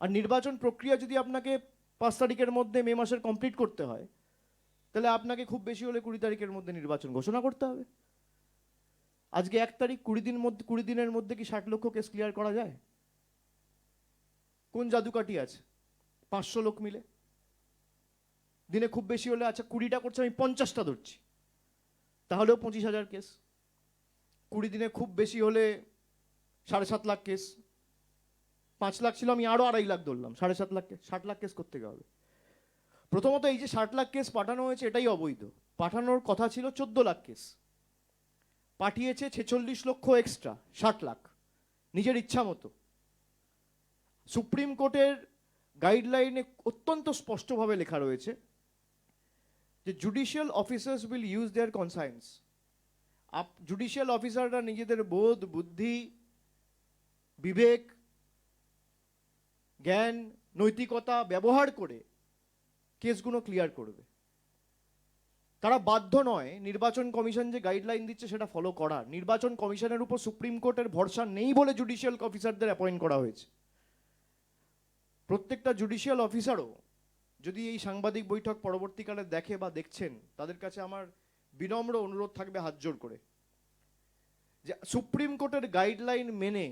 আর নির্বাচন প্রক্রিয়া যদি আপনাকে 5 তারিখের মধ্যে মে মাসের কমপ্লিট করতে হয়, তাহলে আপনাকে খুব বেশি হলে 20 তারিখের মধ্যে নির্বাচন ঘোষণা করতে হবে। আজকে 1 তারিখ, 20 দিনের মধ্যে কি 60 লক্ষ কেস ক্লিয়ার করা যায়? কোন জাদুকাঠি আছে? 500 লোক মিলে দিনে খুব বেশি হলে, আচ্ছা 20টা করছে, আমি 50টা ধরছি, তাহলেও 25,000 কেস। 20 দিনে খুব বেশি হলে 7.5 লাখ কেস। 5 লাখ ছিল, আমি আরো 2.5 লাখ ধরলাম, 7.5 লাখ কেস, 60 লাখ কেস করতে হবে। প্রথমত এই যে 60 লাখ কেস পাঠানো হয়েছে এটাই অবৈধ। পাঠানোর কথা ছিল 14 লাখ কেস, পাঠিয়েছে 46 লক্ষ এক্সট্রা, 60 লাখ নিজের ইচ্ছা মতো। সুপ্রিম কোর্টের গাইডলাইনে অত্যন্ত স্পষ্টভাবে লেখা রয়েছে যে judicial officers will use their conscience. Judicial অফিসাররা নিজেদের বোধ, বুদ্ধি, বিবেক, জ্ঞান, নৈতিকতা ব্যবহার করে কেসগুলো ক্লিয়ার করবে। তারা বাধ্য নয় নির্বাচন কমিশন যে গাইডলাইন দিচ্ছে সেটা ফলো করার। নির্বাচন কমিশনের উপর সুপ্রিম কোর্টের ভরসা নেই বলে জুডিশিয়াল অফিসারদের অ্যাপয়েন্ট করা হয়েছে। প্রত্যেকটা জুডিশিয়াল অফিসারও যদি এই সাংবাদিক বৈঠক পরবর্তীকালে দেখে বা দেখছেন, তাদের কাছে আমার বিনম্র অনুরোধ থাকবে হাত জোর করে যে সুপ্রিম কোর্টের গাইডলাইন মেনে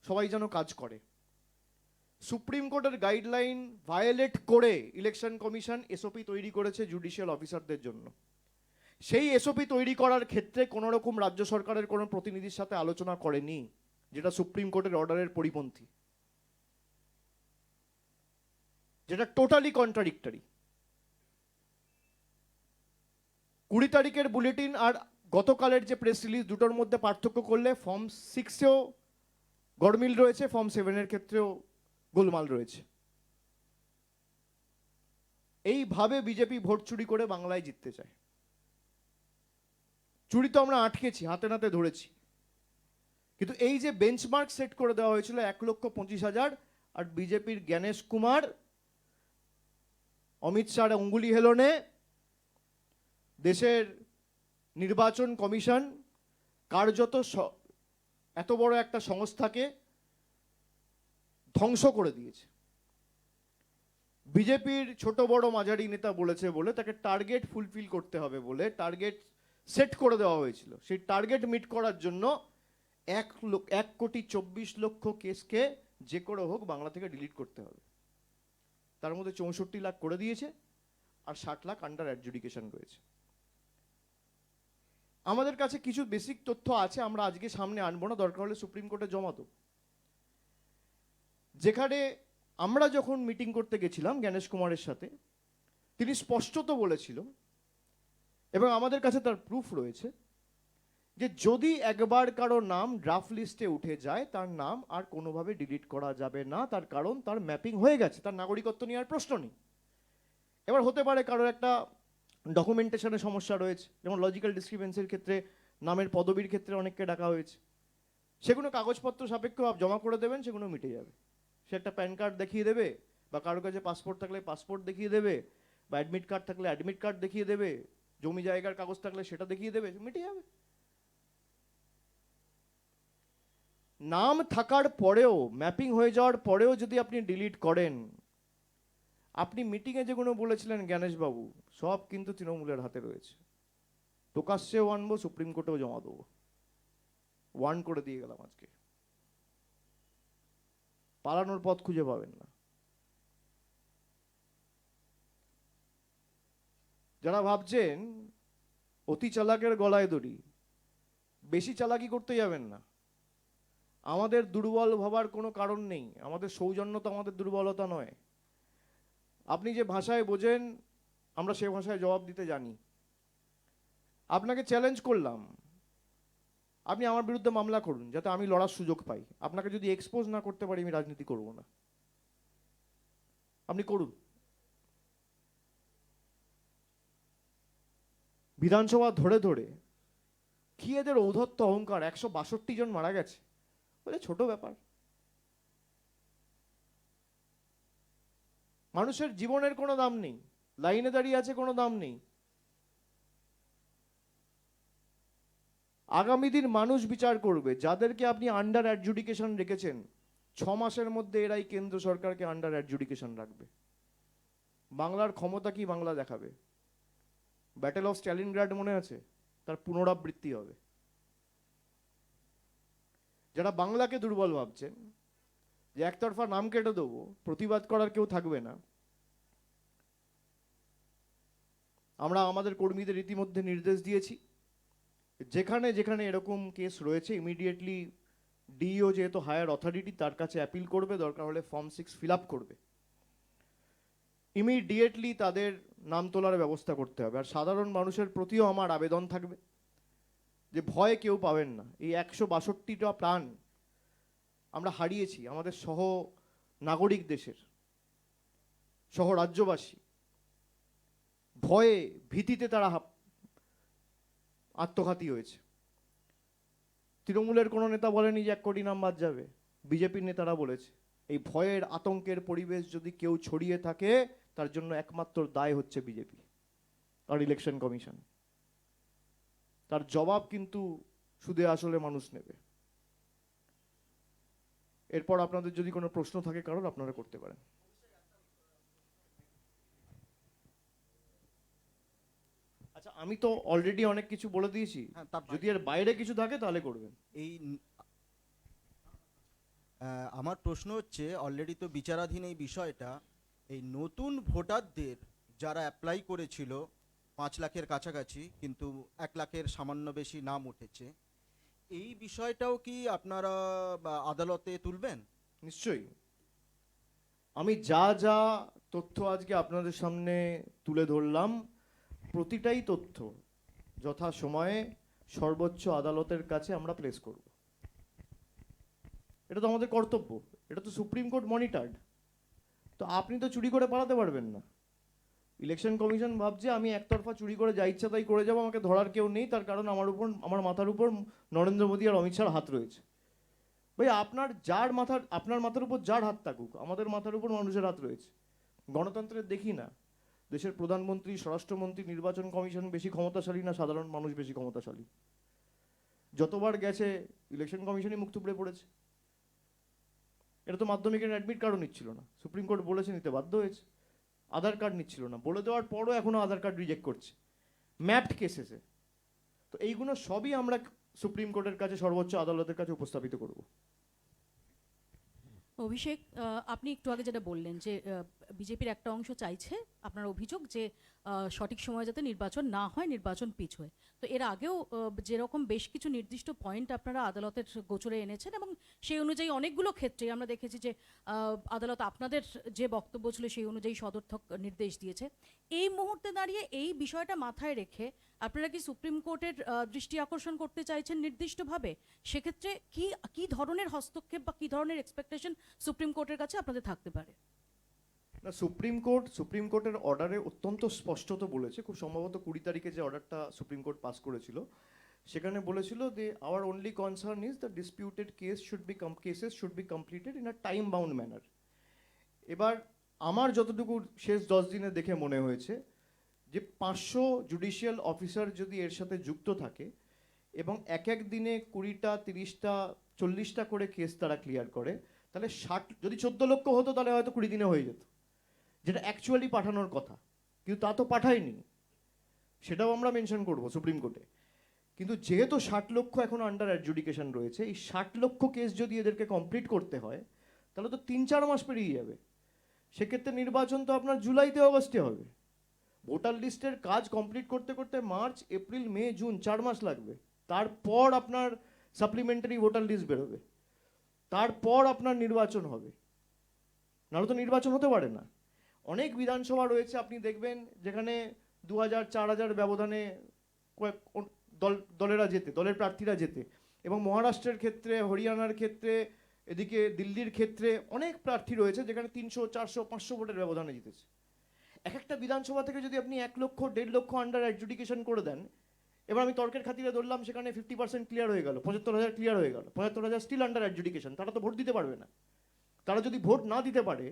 সবাই যেন কাজ করে। সুপ্রিম কোর্টের গাইডলাইন ভায়োলেট করে ইলেকশন কমিশন এসওপি তৈরি করেছে জুডিশিয়াল অফিসারদের জন্য। সেই এসওপি তৈরি করার ক্ষেত্রে কোনো রকম রাজ্য সরকারের কোনো প্রতিনিধির সাথে আলোচনা করেনি, যেটা সুপ্রিম কোর্টের অর্ডারের পরিপন্থী, যেটা টোটালি কন্ট্রাডিক্টরি। 20 তারিখের বুলেটিন আর গতকালের যে প্রেস রিলিজ, দুটোর মধ্যে পার্থক্য করলে ফর্ম 6-এও গড়মিল রয়েছে, ফর্ম 7-এর ক্ষেত্রেও গোলমাল রয়েছে। এইভাবে বিজেপি ভোট চুরি করে বাংলায় জিততে চায়। চুরি তো আমরা আটকেছি, হাতে নাতে ধরেছি, কিন্তু এই যে বেঞ্চমার্ক সেট করে দেওয়া হয়েছিল 1,25,000, আর বিজেপির জ্ঞানেশ কুমার, অমিত শাহর অঙ্গুলি হেলনে দেশের নির্বাচন কমিশন কার্যত এত বড় একটা সংস্থাকে ধ্বংস করে দিয়েছে। বিজেপির ছোট বড় মাঝারি নেতা বলেছে বলে তাকে টার্গেট ফুলফিল করতে হবে বলে টার্গেট সেট করে দেওয়া হয়েছিল। সেই টার্গেট মিট করার জন্য 1,24,00,000 কেসকে যে করে হোক বাংলা থেকে ডিলিট করতে হবে। তার মধ্যে 64 লাখ করে দিয়েছে, আর 60 লাখ আন্ডার অ্যাডজুডিকেশন রয়েছে। আমাদের কাছে কিছু বেসিক তথ্য আছে, আমরা আজকে সামনে আনবো না, দরকার হলে সুপ্রিম কোর্টে জমা দেব। যেখানে আমরা যখন মিটিং করতে গেছিলাম জ্ঞানেশ কুমারের সাথে, তিনি স্পষ্টত বলেছিল, এবং আমাদের কাছে তার প্রুফ রয়েছে, যে যদি একবার কারো নাম ড্রাফট লিস্টে উঠে যায় তার নাম আর কোনোভাবে ডিলিট করা যাবে না, তার কারণ তার ম্যাপিং হয়ে গেছে, তার নাগরিকত্ব নেওয়ার প্রশ্ন নেই। এবার হতে পারে কারোর একটা ডকুমেন্টেশনের সমস্যা রয়েছে, যেমন লজিক্যাল ডিসক্রিপেন্সির ক্ষেত্রে, নামের পদবীর ক্ষেত্রে অনেককে ডাকা হয়েছে, সেগুলো কাগজপত্র সাপেক্ষ জমা করে দেবেন, সেগুলো মিটে যাবে। সে একটা প্যান কার্ড দেখিয়ে দেবে, বা কারোর কাছে পাসপোর্ট থাকলে পাসপোর্ট দেখিয়ে দেবে, বা অ্যাডমিট কার্ড থাকলে অ্যাডমিট কার্ড দেখিয়ে দেবে, জমি জায়গার কাগজ থাকলে সেটা দেখিয়ে দেবে, মিটে যাবে। নাম থাকার পরেও, ম্যাপিং হয়ে যাওয়ার পরেও যদি আপনি ডিলিট করেন, আপনি মিটিংয়ে যেগুলো বলেছিলেন জ্ঞানেশবাবু, সব কিন্তু তৃণমূলের হাতে রয়েছে। প্রকাশ্যেও আনবো, সুপ্রিম কোর্টেও জমা দেবো। ওয়ার্ন করে দিয়ে গেলাম আজকে, পালানোর পথ খুঁজে পাবেন না। যারা ভাবছেন অতি চালাকের গলায় দড়ি, বেশি চালাকি করতে যাবেন না। আমাদের দুর্বল ভাবার কোনো কারণ নেই, আমাদের সৌজন্য তো আমাদের দুর্বলতা নয়। আপনি যে ভাষায় বোঝেন আমরা সে ভাষায় জবাব দিতে জানি। আপনাকে চ্যালেঞ্জ করলাম, আপনি আমার বিরুদ্ধে মামলা করুন যাতে আমি লড়ার সুযোগ পাই। আপনাকে যদি এক্সপোজ না করতে পারি আমি রাজনীতি করব না। আপনি করুন। বিধানসভা ধরে ধরে কি এদের ঔদ্ধত্য অহংকার, 162 জন মারা গেছে বলে ছোট ব্যাপার। মানুষের জীবনের কোনো দাম নেই, লাইনে দাঁড়িয়ে আছে কোনো দাম নেই। আগামী দিন মানুষ বিচার করবে। যাদেরকে আপনি আন্ডার অ্যাডজুডিকেশন রেখেছেন, 6 মাসের মধ্যে এরাই কেন্দ্র সরকারকে আন্ডার অ্যাডজুডিকেশন রাখবে। বাংলার ক্ষমতা কি বাংলা দেখাবে। ব্যাটেল অফ স্ট্যালিনগ্রাড মনে আছে? তার পুনরাবৃত্তি হবে। যারা বাংলাকে দুর্বল ভাবছেন, যে একতরফা নাম কেটে দেবো, প্রতিবাদ করার কেউ থাকবে না, আমরা আমাদের কর্মীদের ইতিমধ্যে নির্দেশ দিয়েছি যেখানে যেখানে এরকম কেস রয়েছে ইমিডিয়েটলি ডিইও যেহেতু হায়ার অথরিটি তার কাছে অ্যাপিল করবে, দরকার হলে ফর্ম 6 ফিল আপ করবে। ইমিডিয়েটলি তাদের নাম তোলার ব্যবস্থা করতে হবে। আর সাধারণ মানুষের প্রতিও আমার আবেদন থাকবে যে ভয় কেউ পাবেন না। এই 162টা প্রাণ আমরা হারিয়েছি, আমাদের সহ নাগরিক দেশের, সহ রাজ্যবাসী ভয়ে ভীতিতে তারা আত্মঘাতী হয়েছে। তৃণমূলের কোনো নেতা বলেনি যে 1 কোটি নাম বাদ যাবে, বিজেপির নেতারা বলেছে। এই ভয়ের আতঙ্কের পরিবেশ যদি কেউ ছড়িয়ে থাকে তার জন্য একমাত্র দায় হচ্ছে বিজেপি আর ইলেকশন কমিশন। তার জবাব কিন্তু সুদে আসলে মানুষ নেবে। এরপর আপনাদের যদি কোনো প্রশ্ন থাকে কারণ আপনারা করতে পারেন। আচ্ছা, আমি তো অলরেডি অনেক কিছু বলে দিয়েছি, যদি এর বাইরে কিছু থাকে তাহলে করবেন। এই আমার প্রশ্ন হচ্ছে, অলরেডি তো বিচারাধীন এই বিষয়টা, এই নতুন ভোটারদের যারা অ্যাপ্লাই করেছিল 5 লাখের কাছাকাছি, কিন্তু 1 লাখের সামান্য বেশি নাম উঠেছে, এই বিষয়টাও কি আপনারা আদালতে তুলবেন? নিশ্চয়ই। আমি যা যা তথ্য আজকে আপনাদের সামনে তুলে ধরলাম, প্রতিটাই তথ্য যথা সময়ে সর্বোচ্চ আদালতের কাছে আমরা প্লেস করব। এটা তো আমাদের কর্তব্য, এটা তো সুপ্রিম কোর্ট মনিটর্ড। তো আপনি তো চুরি করে পালাতে পারবেন না। ইলেকশন কমিশন ভাবছে আমি একতরফা চুরি করে যা ইচ্ছা তাই করে যাবো, আমাকে ধরার কেউ নেই, তার কারণ আমার মাথার উপর নরেন্দ্র মোদী আর অমিত শাহর হাত রয়েছে। ভাই, আপনার মাথার উপর যার হাত থাকুক, আমাদের মাথার উপর মানুষের হাত রয়েছে। গণতন্ত্রের দেখি না দেশের প্রধানমন্ত্রী, স্বরাষ্ট্রমন্ত্রী, নির্বাচন কমিশন বেশি ক্ষমতাশালী না সাধারণ মানুষ বেশি ক্ষমতাশালী? যতবার গেছে ইলেকশন কমিশনই মুখ থুবড়ে পড়েছে। এটা তো মাধ্যমিকের অ্যাডমিট কার্ডও নিচ্ছিল না, সুপ্রিম কোর্ট বলেছে নিতে বাধ্য হয়েছে। আধার কার্ড নিচ্ছিল না, বলে দেওয়ার পরও এখনো আধার কার্ড রিজেক্ট করছে ম্যাপড কেসেসে। তো এইগুলো সবই আমরা সুপ্রিম কোর্টের কাছে, সর্বোচ্চ আদালতের কাছে উপস্থাপিত করব। অভিষেক, আপনি একটু আগে যেটা বললেন যে বিজেপির একটা অংশ চাইছে, আপনার অভিযোগ যে সঠিক সময়ে যাতে নির্বাচন না হয়, নির্বাচন পিছুয়। তো এর আগেও যেরকম বেশ কিছু নির্দিষ্ট পয়েন্ট আপনারা আদালতের গোচরে এনেছেন এবং সেই অনুযায়ী অনেকগুলো ক্ষেত্রে আমরা দেখেছি যে আদালত আপনাদের যে বক্তব্য ছিল সেই অনুযায়ী সদর্থক নির্দেশ দিয়েছে। এই মুহূর্তে দাঁড়িয়ে এই বিষয়টা মাথায় রেখে আপনারা কি সুপ্রিম কোর্টের দৃষ্টি আকর্ষণ করতে চাইছেন নির্দিষ্টভাবে? সেক্ষেত্রে কি ধরনের হস্তক্ষেপ বা কি ধরনের এক্সপেকটেশন সুপ্রিম কোর্টের কাছে আপনাদের থাকতে পারে? না, সুপ্রিম কোর্টের অর্ডারে অত্যন্ত স্পষ্টত বলেছে, খুব সম্ভবত 20 তারিখে যে অর্ডারটা সুপ্রিম কোর্ট পাস করেছিল সেখানে বলেছিল যে our only concern is the disputed cases should be completed in a time bound manner. এবার আমার যতটুকু শেষ 10 দিনে দেখে মনে হয়েছে যে 500 জুডিশিয়াল অফিসার যদি এর সাথে যুক্ত থাকে এবং এক দিনে 20টা 30টা 40টা করে কেস তারা ক্লিয়ার করে, তাহলে 60, যদি 14 লক্ষ হতো তাহলে হয়তো 20 দিনে হয়ে যেত, যেটা অ্যাকচুয়ালি পাঠানোর কথা, কিন্তু তা তো পাঠায়নি। সেটাও আমরা মেনশন করব সুপ্রিম কোর্টে। কিন্তু যেহেতু 60 লক্ষ এখন আন্ডার অ্যাডজুডিকেশন রয়েছে, এই 60 লক্ষ কেস যদি এদেরকে কমপ্লিট করতে হয় তাহলে তো 3-4 মাস পেরিয়ে যাবে। সেক্ষেত্রে নির্বাচন তো আপনার জুলাইতে অগস্টে হবে। ভোটার লিস্টের কাজ কমপ্লিট করতে করতে মার্চ, এপ্রিল, মে, জুন 4 মাস লাগবে। তারপর আপনার সাপ্লিমেন্টারি ভোটার লিস্ট বেরোবে, তারপর আপনার নির্বাচন হবে। নাহলে তো নির্বাচন হতে পারে না। অনেক বিধানসভা রয়েছে আপনি দেখবেন যেখানে 2000-4000 ব্যবধানে দলের প্রার্থীরা যেতে, এবং মহারাষ্ট্রের ক্ষেত্রে, হরিয়ানার ক্ষেত্রে, এদিকে দিল্লির ক্ষেত্রে অনেক প্রার্থী রয়েছে যেখানে 300, 400, 500 ভোটের ব্যবধানে জিতেছে। এক একটা বিধানসভা থেকে যদি আপনি 1 লক্ষ, 1.5 লক্ষ আন্ডার অ্যাডজুডিকেশন করে দেন, এবার আমি তর্কের খাতিরে ধরলাম সেখানে 50% ক্লিয়ার হয়ে গেল, 75,000 ক্লিয়ার হয়ে গেল, 75,000 স্টিল আন্ডার অ্যাডজুডিকেশন, তারা তো ভোট দিতে পারবে না। তারা যদি ভোট না দিতে পারে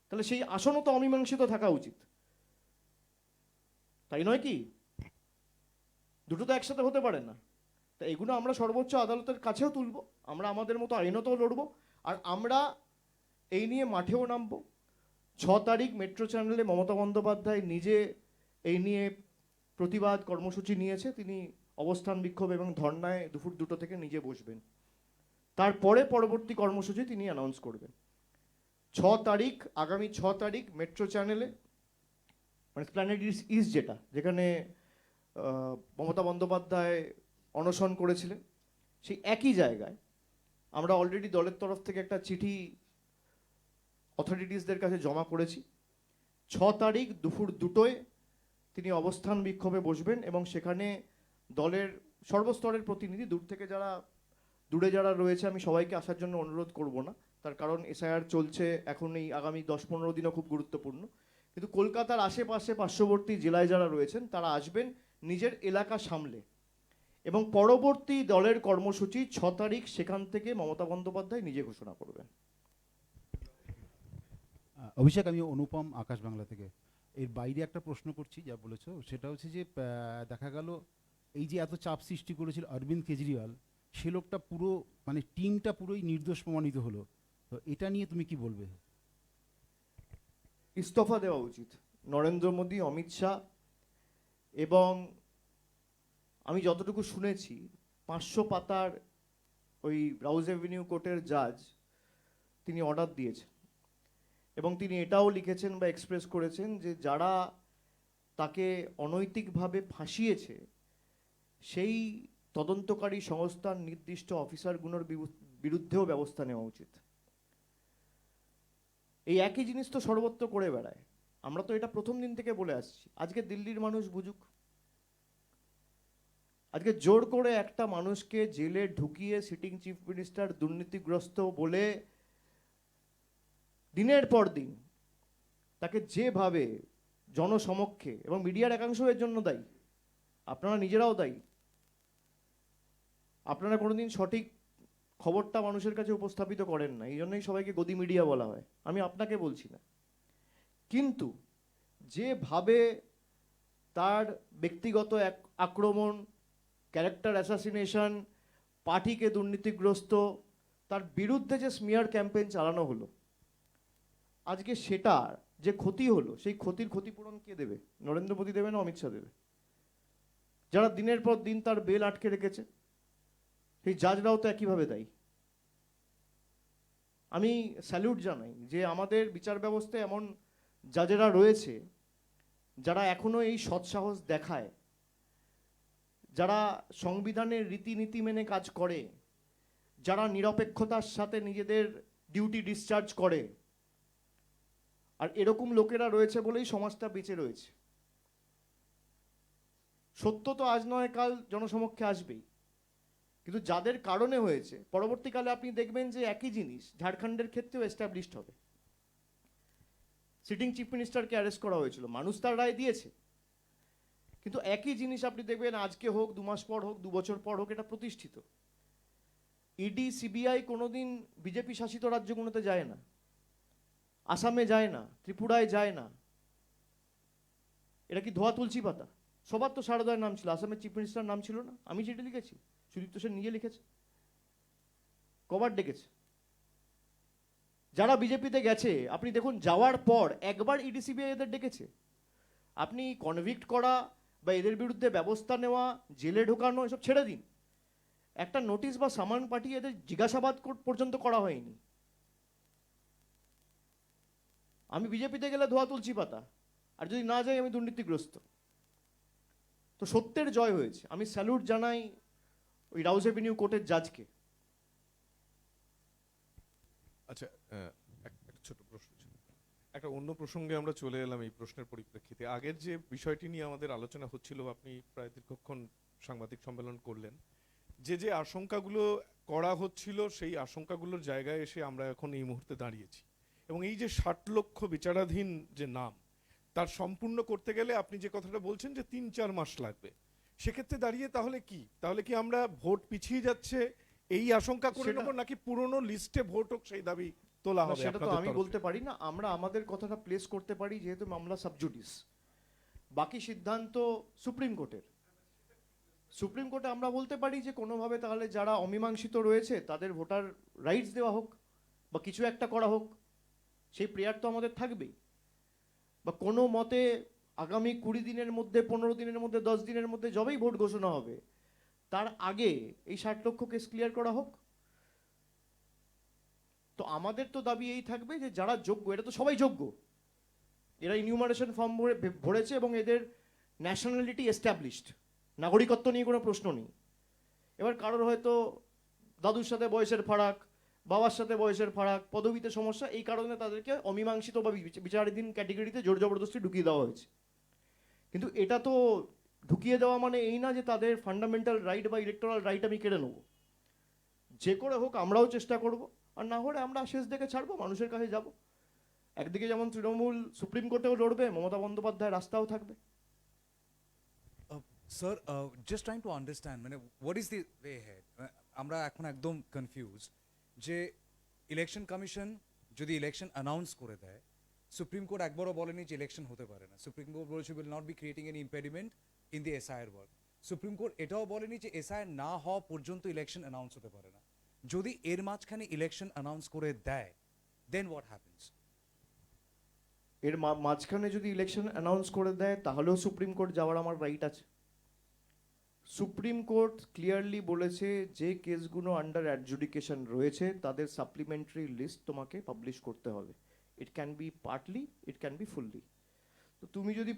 তাহলে সেই আসনও তো অমীমাংসিত থাকা উচিত, তাই নয় কি? দুটো তো একসাথে হতে পারে না। তা এগুলো আমরা সর্বোচ্চ আদালতের কাছেও তুলব, আমরা আমাদের মতো আইনতও লড়ব, আর আমরা এই নিয়ে মাঠেও নামবো। 6 তারিখ মেট্রো চ্যানেলে মমতা বন্দ্যোপাধ্যায় নিজে এই নিয়ে প্রতিবাদ কর্মসূচি নিয়েছে, তিনি অবস্থান বিক্ষোভ এবং ধর্নায় দুপুর 2টো থেকে নিজে বসবেন, তারপরে পরবর্তী কর্মসূচি তিনি অ্যানাউন্স করবেন। 6 তারিখ, আগামী 6 তারিখ মেট্রো চ্যানেলে, মানে প্ল্যানেট ইস্ট যেটা, যেখানে মমতা বন্দ্যোপাধ্যায় অনশন করেছিলেন, সেই একই জায়গায় আমরা অলরেডি দলের তরফ থেকে একটা চিঠি অথরিটিসদের কাছে জমা করেছি। 6 তারিখ দুপুর 2টোয় তিনি অবস্থান বিক্ষোভে বসবেন এবং সেখানে দলের সর্বস্তরের প্রতিনিধি, দূরে যারা রয়েছে আমি সবাইকে আসার জন্য অনুরোধ করব না, তার কারণ এসআইআর চলছে, এখন এই আগামী 10-15 দিনও খুব গুরুত্বপূর্ণ। কিন্তু কলকাতার আশেপাশে পার্শ্ববর্তী জেলায় যারা রয়েছেন তারা আসবেন নিজের এলাকা সামলে, এবং পরবর্তী দলের কর্মসূচি 6 তারিখ সেখান থেকে মমতা বন্দ্যোপাধ্যায় নিজে ঘোষণা করবেন। অভিষেক, আমি অনুপম, আকাশ বাংলা থেকে। এর বাইরে একটা প্রশ্ন করছি, যা বলেছো সেটা হচ্ছে যে দেখা গেল এই যে এত চাপ সৃষ্টি করেছিল অরবিন্দ কেজরিওয়াল, সে লোকটা পুরো মানে টিমটা পুরোই নির্দোষ প্রমাণিত হলো, তো এটা নিয়ে তুমি কি বলবে? ইস্তফা দেওয়া উচিত নরেন্দ্র মোদী, অমিত শাহ, এবং আমি যতটুকু শুনেছি 500 পাতার ওই রাউজ এভিনিউ কোর্টের জাজ তিনি অর্ডার দিয়েছেন, এবং তিনি এটাও লিখেছেন বা এক্সপ্রেস করেছেন যে যারা তাকে অনৈতিকভাবে ফাঁসিয়েছে সেই তদন্তকারী সংস্থার নির্দিষ্ট অফিসারগুলোর বিরুদ্ধেও ব্যবস্থা নেওয়া উচিত। এই একই জিনিস তো সর্বত্র করে বেড়ায়, আমরা তো এটা প্রথম দিন থেকে বলে আসছি। আজকে দিল্লির মানুষ বুঝুক, আজকে জোর করে একটা মানুষকে জেলে ঢুকিয়ে সিটিং চিফ মিনিস্টার দুর্নীতিগ্রস্ত বলে দিনের পর দিন তাকে যেভাবে জনসমক্ষে, এবং মিডিয়ার একাংশ এর জন্য দায়ী, আপনারা নিজেরাও দায়ী, আপনারা কোনোদিন সঠিক খবরটা মানুষের কাছে উপস্থাপিত করেন না, এই জন্যই সবাইকে গদি মিডিয়া বলা হয়, আমি আপনাকে বলছি না। কিন্তু যেভাবে তার ব্যক্তিগত আক্রমণ, ক্যারেক্টার অ্যাসাসিনেশন, পার্টিকে দুর্নীতিগ্রস্ত, তার বিরুদ্ধে যে স্মিয়ার ক্যাম্পেইন চালানো হলো, আজকে সেটার যে ক্ষতি হলো সেই ক্ষতির ক্ষতিপূরণ কে দেবে? নরেন্দ্র মোদী দেবে না অমিত শাহ দেবে? যারা দিনের পর দিন তার বেল আটকে রেখেছে সেই জাজরাও তো একইভাবে দায়ী। আমি স্যালুট জানাই যে আমাদের বিচার ব্যবস্থায় এমন জাজেরা রয়েছে যারা এখনো এই সৎসাহস দেখায়, যারা সংবিধানের রীতিনীতি মেনে কাজ করে, যারা নিরপেক্ষতার সাথে নিজেদের ডিউটি ডিসচার্জ করে। আর এরকম লোকেরা রয়েছে বলেই সমাজটা বেঁচে রয়েছে। সত্য তো আজ নয় কাল জনসমক্ষে আসবেই, কিন্তু যাদের কারণে হয়েছে পরবর্তীকালে আপনি দেখবেন যে একই জিনিস ঝাড়খণ্ডের ক্ষেত্রেও এস্টাবলিশড হবে। সিটিং চিফ মিনিস্টারকে অ্যারেস্ট করা হয়েছিল, মানুষ তার রায় দিয়েছে, কিন্তু একই জিনিস আপনি দেখবেন আজকে হোক, 2 মাস পর হোক, 2 বছর পর হোক, এটা প্রতিষ্ঠিত। ইডি, সিবিআই কোনোদিন বিজেপি শাসিত রাজ্যগুলোতে যায় না, আসামে যায় না, ত্রিপুরায় যায় না। এটা কি ধোয়া তুলসী পাতা? সবার তো শারদার নাম ছিল, আসামের চিফ মিনিস্টার নাম ছিল না? আমি যেটা লিখেছি, সুদীপ্ত সেন নিজে লিখেছে, কবার ডেকেছে। যারা বিজেপিতে গেছে আপনি দেখুন, যাওয়ার পর একবার ইডি সিবিআই এদের ডেকেছে? আপনি কনভিক্ট করা বা এদের বিরুদ্ধে ব্যবস্থা নেওয়া, জেলে ঢোকানো এসব ছেড়ে দিন, একটা নোটিশ বা সামান পাঠিয়ে এদের জিজ্ঞাসাবাদ পর্যন্ত করা হয়নি। আমি বিজেপিতে গেলে ধোয়া তুলসী পাতা, আর যদি না যাই আমি দুর্নীতিগ্রস্ত। তো সত্যের জয় হয়েছে, আমি স্যালুট জানাই ওই রাউজ এভিনিউ কোর্টের জাজকে। আচ্ছা, একটা ছোট প্রশ্ন ছিল, একটা অন্য প্রসঙ্গে আমরা চলে এলাম এই প্রশ্নের পরিপ্রেক্ষিতে। আগের যে বিষয়টি নিয়ে আমাদের আলোচনা হচ্ছিল, আপনি প্রায় দীর্ঘক্ষণ সাংবাদিক সম্মেলন করলেন, যে আশঙ্কাগুলো করা হচ্ছিল সেই আশঙ্কাগুলোর জায়গায় এসে আমরা এখন এই মুহূর্তে দাঁড়িয়েছি, এবং এই যে 60 লক্ষ বিচারাধীন যে নাম, তার সম্পূর্ণ করতে গেলে আপনি যে কথাটা বলছেন যে 3-4 মাস লাগবে, সেক্ষেত্রে দাঁড়িয়ে তাহলে কি আমরা ভোট পিছিয়ে যাচ্ছে এই আশঙ্কা করে সেটা- নেব, নাকি পুরনো লিস্টে ভোট হোক সেই দাবি তোলা না, হবে? সেটা তো আপনাদের আমি তরফ বলতে থেকে? পারি না। আমরা আমাদের কথাটা প্লেস করতে পারি যেহেতু মামলা সাবজুডিস, বাকি সিদ্ধান্ত সুপ্রিম কোর্টের। সুপ্রিম কোর্টে আমরা বলতে পারি যে কোনোভাবে তাহলে যারা অমীমাংসিত রয়েছে তাদের ভোটার রাইটস দেওয়া হোক বা কিছু একটা করা হোক, সেই প্রেয়ার তো আমাদের থাকবেই। বা কোনো মতে আগামী 20 দিনের মধ্যে, 15 দিনের মধ্যে, 10 দিনের মধ্যে যবেই ভোট ঘোষণা হবে তার আগে এই 60 লক্ষ কেস ক্লিয়ার করা হোক। তো আমাদের তো দাবি এই থাকবে যে যারা যোগ্য, এটা তো সবাই যোগ্য, এরা ইনিউমারেশন ফর্ম ভরেছে এবং এদের ন্যাশনালিটি এস্টাবলিশড, নাগরিকত্ব নিয়ে কোনো প্রশ্ন নেই। এবার কারোর হয়তো দাদুর সাথে বয়সের ফারাক, বাবার সাথে বয়সের ফারাক, পদবিতে সমস্যা, এই কারণে তাদেরকে অমীমাংসিত বা বিচারাধীন ক্যাটেগরিতে জোর জবরদস্তি ঢুকিয়ে দেওয়া হয়েছে। কিন্তু এটা তো ঢুকিয়ে দেওয়া মানে এই না যে তাদের ফান্ডামেন্টাল রাইট বা ইলেকটোরাল রাইট আমি কেড়ে নেবো। যে করে হোক আমরাও চেষ্টা করব, আর না হলে আমরা শেষ দেখে ছাড়বো, মানুষের কাছে যাব। একদিকে যেমন তৃণমূল সুপ্রিম কোর্টেও লড়বে, মমতা বন্দ্যোপাধ্যায় রাস্তাও থাকবে। Sir, just trying to understand, মানে what is the way ahead? আমরা এখন একদম কনফিউজ যে ইলেকশন কমিশন যদি ইলেকশন অ্যানাউন্স করে দেয়, সুপ্রিম কোর্ট একবারও বলেনি যে ইলেকশন হতে পারে না। সুপ্রিম কোর্ট বলেছে will not be creating any impediment in the SIR work. Supreme Court এটাও বলেনি যে এসআইআর না হওয়া পর্যন্ত ইলেকশন অ্যানাউন্স হতে পারে না। যদি এর মাঝখানে ইলেকশন অ্যানাউন্স করে দেয়, দেন হোয়াট হ্যাপেন্স? এর মাঝখানে যদি ইলেকশন অ্যানাউন্স করে দেয় তাহলেও সুপ্রিম কোর্ট যাওয়ার আমার রাইট আছে। সুপ্রিম কোর্ট ক্লিয়ারলি বলেছে যে কেসগুলো আন্ডার অ্যাডজুডিকেশন রয়েছে তাদের সাপ্লিমেন্টারি লিস্ট তোমাকে পাবলিশ করতে হবে। It can be partly, it can be fully. তো তুমি যদি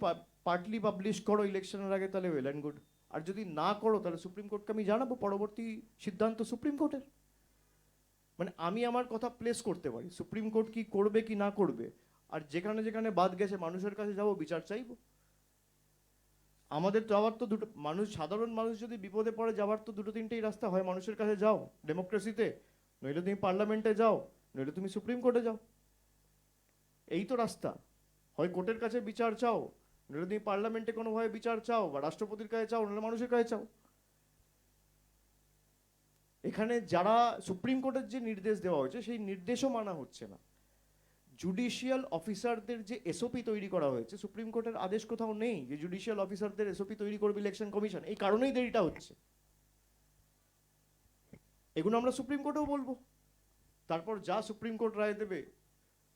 পার্টলি পাবলিশ করো ইলেকশনের আগে তাহলে ওয়েল অ্যান্ড গুড, আর যদি না করো তাহলে সুপ্রিম কোর্টকে আমি জানাবো, পরবর্তী সিদ্ধান্ত সুপ্রিম কোর্টের। মানে আমি আমার কথা প্লেস করতে পারি, সুপ্রিম কোর্ট কি করবে কি না করবে, আর যেখানে যেখানে বাদ গেছে মানুষের কাছে যাবো, বিচার চাইবো। আমাদের যাওয়ার তো দুটো, সাধারণ মানুষ যদি বিপদে পড়ে যাওয়ার তো 2-3টেই রাস্তা, হয় মানুষের কাছে যাও ডেমোক্রেসিতে, নইলে তুমি পার্লামেন্টে যাও, নইলে তুমি সুপ্রিম কোর্টে যাও। এই তো রাস্তা, হয় কোর্টের কাছে বিচার চাও, নইলে তুমি পার্লামেন্টে কোনোভাবে বিচার চাও, বা রাষ্ট্রপতির কাছে চাও, নইলে মানুষের কাছে চাও। এখানে যারা সুপ্রিম কোর্টের যে নির্দেশ দেওয়া হয়েছে সেই নির্দেশও মানা হচ্ছে না। জুডিশিয়াল অফিসারদের যে এসওপি তৈরি করা হয়েছে, সুপ্রিম কোর্টের আদেশ কোথাও নেই যে জুডিশিয়াল অফিসারদের এসওপি তৈরি করবে ইলেকশন কমিশন। এই কারণেই দেরিটা হচ্ছে। এগুলো আমরা সুপ্রিম কোর্টেও বলবো, তারপর যা সুপ্রিম কোর্ট রায় দেবে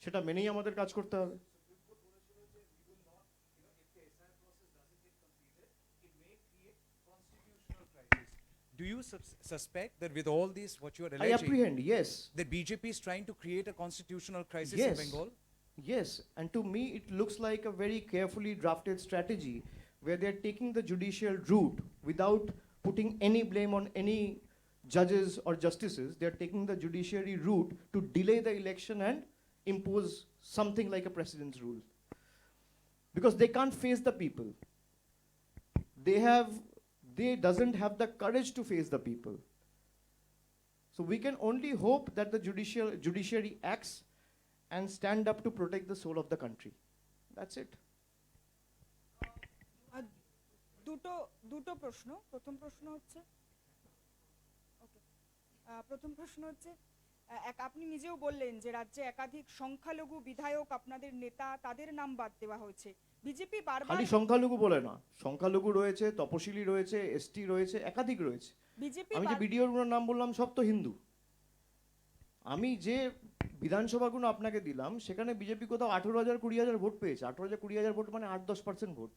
সেটা মেনেই আমাদের কাজ করতে হবে। Do you suspect that with all this, what you are I alleging, apprehend, yes. that BJP is trying to create a constitutional crisis Yes. in Bengal? Yes, and to me it looks like a very carefully drafted strategy where they're taking the judicial route without putting any blame on any judges or justices. They're taking the judiciary route to delay the election and impose something like a precedence rule. Because they can't face the people. They doesn't have the courage to face the people. So we can only hope that the judiciary acts and stand up to protect the soul of the country. That's it. দুটো প্রশ্ন। প্রথম প্রশ্ন হচ্ছে আপনি নিজেও বললেন যে রাজ্যে একাধিক সংখ্যালঘু বিধায়ক আপনাদের নেতা তাদের নাম বাদ দেওয়া হয়েছে। বিজেপি বারবার খালি সংখ্যালঘু বলে না, সংখ্যালঘু রয়েছে, তপশিলি রয়েছে, এসটি রয়েছে, একাধিক রয়েছে। বিজেপি আমি যে বিডিওর নাম বললাম সব তো হিন্দু। আমি যে বিধানসভাগুলো আপনাকে দিলাম সেখানে বিজেপি কোথাও 18,000-20,000 ভোট পেয়েছে। 18,000-20,000 ভোট মানে 8-10% ভোট।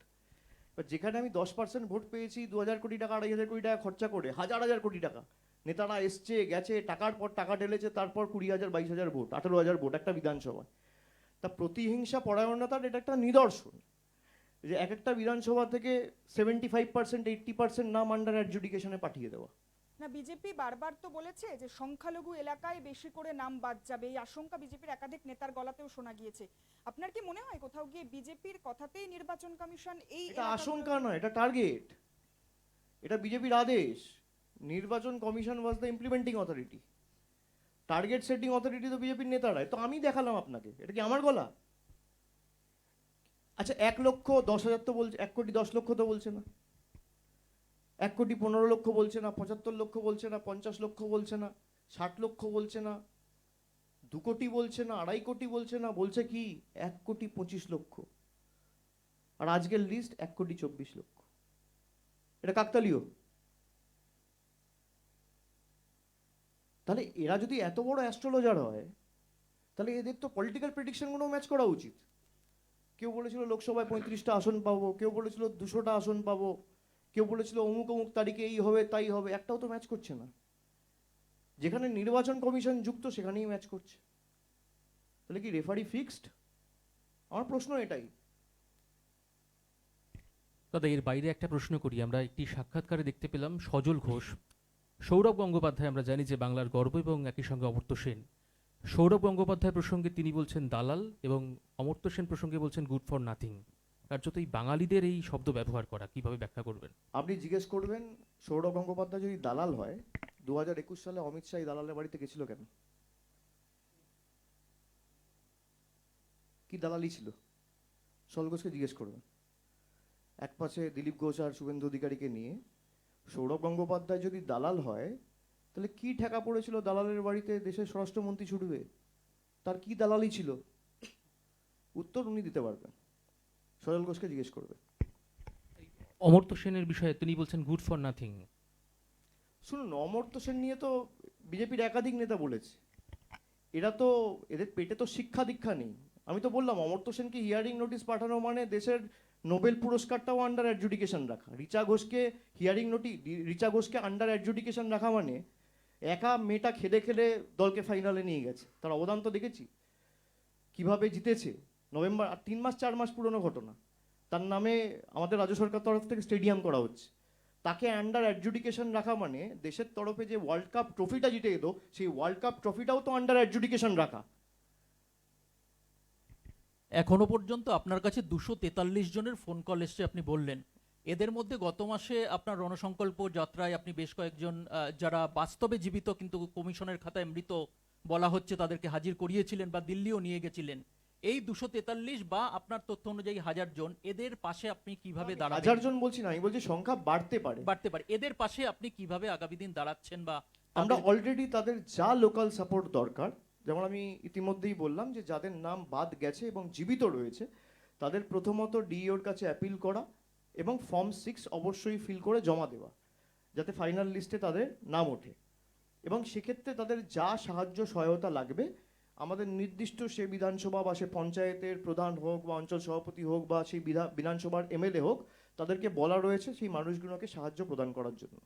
এবার যেখানে আমি 10% ভোট পেয়েছি 2,000 কোটি টাকা, 2,500 কোটি টাকা খরচা করে, হাজার হাজার কোটি টাকা, নেতারা এসছে গেছে, টাকার পর টাকা ঢেলেছে, তারপর 20,000-22,000 ভোট, 18,000 ভোট একটা বিধানসভায়। তা প্রতিহিংসা পরায়ণতার এটা একটা নিদর্শন যে এক একটা বিধানসভা থেকে 75%, 80% নাম আন্ডার অ্যাডজুডিকেশনে পাঠিয়ে দেওয়া। না, বিজেপি বারবার তো বলেছে যে সংখ্যালঘু এলাকায় বেশি করে নাম বাদ যাবে, এই আশঙ্কা বিজেপির একাধিক নেতার গলাতেও শোনা গিয়েছে। আপনার কি মনে হয় কোথাও গিয়ে বিজেপির কথাতেই নির্বাচন কমিশন এই এটা আশঙ্কা নয়, এটা টার্গেট, এটা বিজেপির আদেশ। নির্বাচন commission was the implementing authority, target setting authority তো বিজেপির নেতারাই। তো আমি দেখালাম আপনাকে, এটা কি আমার গলা? আচ্ছা 1,10,000 তো বলছে, 1,10,00,000 তো বলছে না, 1,15,00,000 বলছে না, 75 লক্ষ বলছে না, 50 লক্ষ বলছে না, 60 লক্ষ বলছে না, 2 কোটি বলছে না, 2.5 কোটি বলছে না, বলছে কি 1,25,00,000। আর আজকের লিস্ট 1,24,00,000। এটা কাকতালীয়। তাহলে এরা যদি এত বড় অ্যাস্ট্রোলজার হয়, তাহলে এদের তো পলিটিক্যাল প্রেডিকশনগুলো ম্যাচ করা উচিত। কেউ বলেছিল লোকসভায় 35টা আসন পাবো, কেউ বলেছিল 200টা আসন পাবো, কেউ বলেছিল অমুক অমুক তারিখে এই হবে তাই হবে, একটাও তো ম্যাচ করছে না। যেখানে নির্বাচন কমিশন যুক্ত সেখানেই ম্যাচ করছে। তাহলে কি রেফারি ফিক্সড? আমার প্রশ্ন এটাই। দাদা এর বাইরে একটা প্রশ্ন করি। আমরা একটি সাক্ষাৎকারে দেখতে পেলাম সজল ঘোষ, সৌরভ গঙ্গোপাধ্যায় আমরা জানি যে বাংলার গর্ব এবং একই সঙ্গে অমর্ত্য সেন। সৌরভ গঙ্গোপাধ্যায় প্রসঙ্গে তিনি বলছেন দালাল এবং অমর্ত্য সেন প্রসঙ্গে বলছেন গুড ফর নাথিং। কার্যত এই বাঙালিদের এই শব্দ ব্যবহার করা কিভাবে ব্যাখ্যা করবেন? আপনি জিজ্ঞেস করবেন সৌরভ গঙ্গোপাধ্যায় যদি দালাল হয়, 2021 সালে অমিত শাহ দালালের বাড়িতে গেছিল কেন? কি দালালি ছিল? সজল ঘোষকে জিজ্ঞেস করবেন। এক পাশে দিলীপ ঘোষ আর শুভেন্দু অধিকারীকে নিয়ে সৌরভ গঙ্গোপাধ্যায় যদি দালাল হয়, তাহলে কি ঠেকা পড়েছিল দালালের বাড়িতে দেশের স্বরাষ্ট্রমন্ত্রী ছুটবে? তার কি দালালি ছিল? উত্তর উনি দিতে পারবেন, সজল ঘোষকে জিজ্ঞেস করবে। অমর্ত্য সেনের বিষয়ে তিনি বলছেন গুড ফর নাথিং। শুনুন, অমর্ত্য সেন নিয়ে তো বিজেপির একাধিক নেতা বলেছে, এরা তো এদের পেটে তো শিক্ষা দীক্ষা নেই। আমি তো বললাম অমর্ত্য সেনকে হিয়ারিং নোটিশ পাঠানো মানে দেশের নোবেল পুরস্কারটাও আন্ডার অ্যাডজুডিকেশন রাখা। রিচা ঘোষকে আন্ডার অ্যাডজুডিকেশন রাখা মানে একা মেয়েটা খেলে খেলে দলকে ফাইনালে নিয়ে গেছে। তার অবদান তো দেখেছি, কিভাবে জিতেছে। নভেম্বর, 3 মাস 4 মাস পুরনো ঘটনা। তার নামে আমাদের রাজ্য সরকার তরফ থেকে স্টেডিয়াম করা হচ্ছে। তাকে আন্ডার অ্যাডজুডিকেশন রাখা মানে দেশের তরফে যে ওয়ার্ল্ড কাপ ট্রফিটা জিতে যেত, সেই ওয়ার্ল্ড কাপ ট্রফিটাও তো আন্ডার অ্যাডজুডিকেশন রাখা। এখনো পর্যন্ত আপনার কাছে 243 জনের ফোন কল এসছে আপনি বললেন। এদের মধ্যে গত মাসে আপনার রণসংকল্প যাত্রায় আপনি বেশ কয়েকজন যারা বাস্তবে জীবিত কিন্তু কমিশনের খাতায় মৃত বলা হচ্ছে তাদেরকে হাজির করিয়েছিলেন বা দিল্লিও নিয়ে গেছিলেন। এই 243 বা আপনার তথ্য অনুযায়ী 1000 জন, এদের পাশে আপনি কিভাবে দাঁড়াবেন? 1000 জন বলছি না, আমি বলছি সংখ্যা বাড়তে পারে। এদের পাশে আপনি কিভাবে আগামী দিন দাঁড়াচ্ছেন? বা আমরা অলরেডি তাদের যা লোকাল সাপোর্ট দরকার, যেমন আমি ইতিমধ্যেই বললাম যে যাদের নাম বাদ গেছে এবং জীবিত রয়েছে তাদের প্রথমত ডিইওর কাছে অ্যাপিল করা এবং ফর্ম 6 অবশ্যই ফিল করে জমা দেওয়া, যাতে ফাইনাল লিস্টে তাদের নাম ওঠে। এবং সেক্ষেত্রে তাদের যা সাহায্য সহায়তা লাগবে আমাদের নির্দিষ্ট সে বিধানসভা বা সে পঞ্চায়েতের প্রধান হোক বা অঞ্চল সভাপতি হোক বা সেই বিধানসভার এমএলএ হোক, তাদেরকে বলা রয়েছে সেই মানুষগুলোকে সাহায্য প্রদান করার জন্য।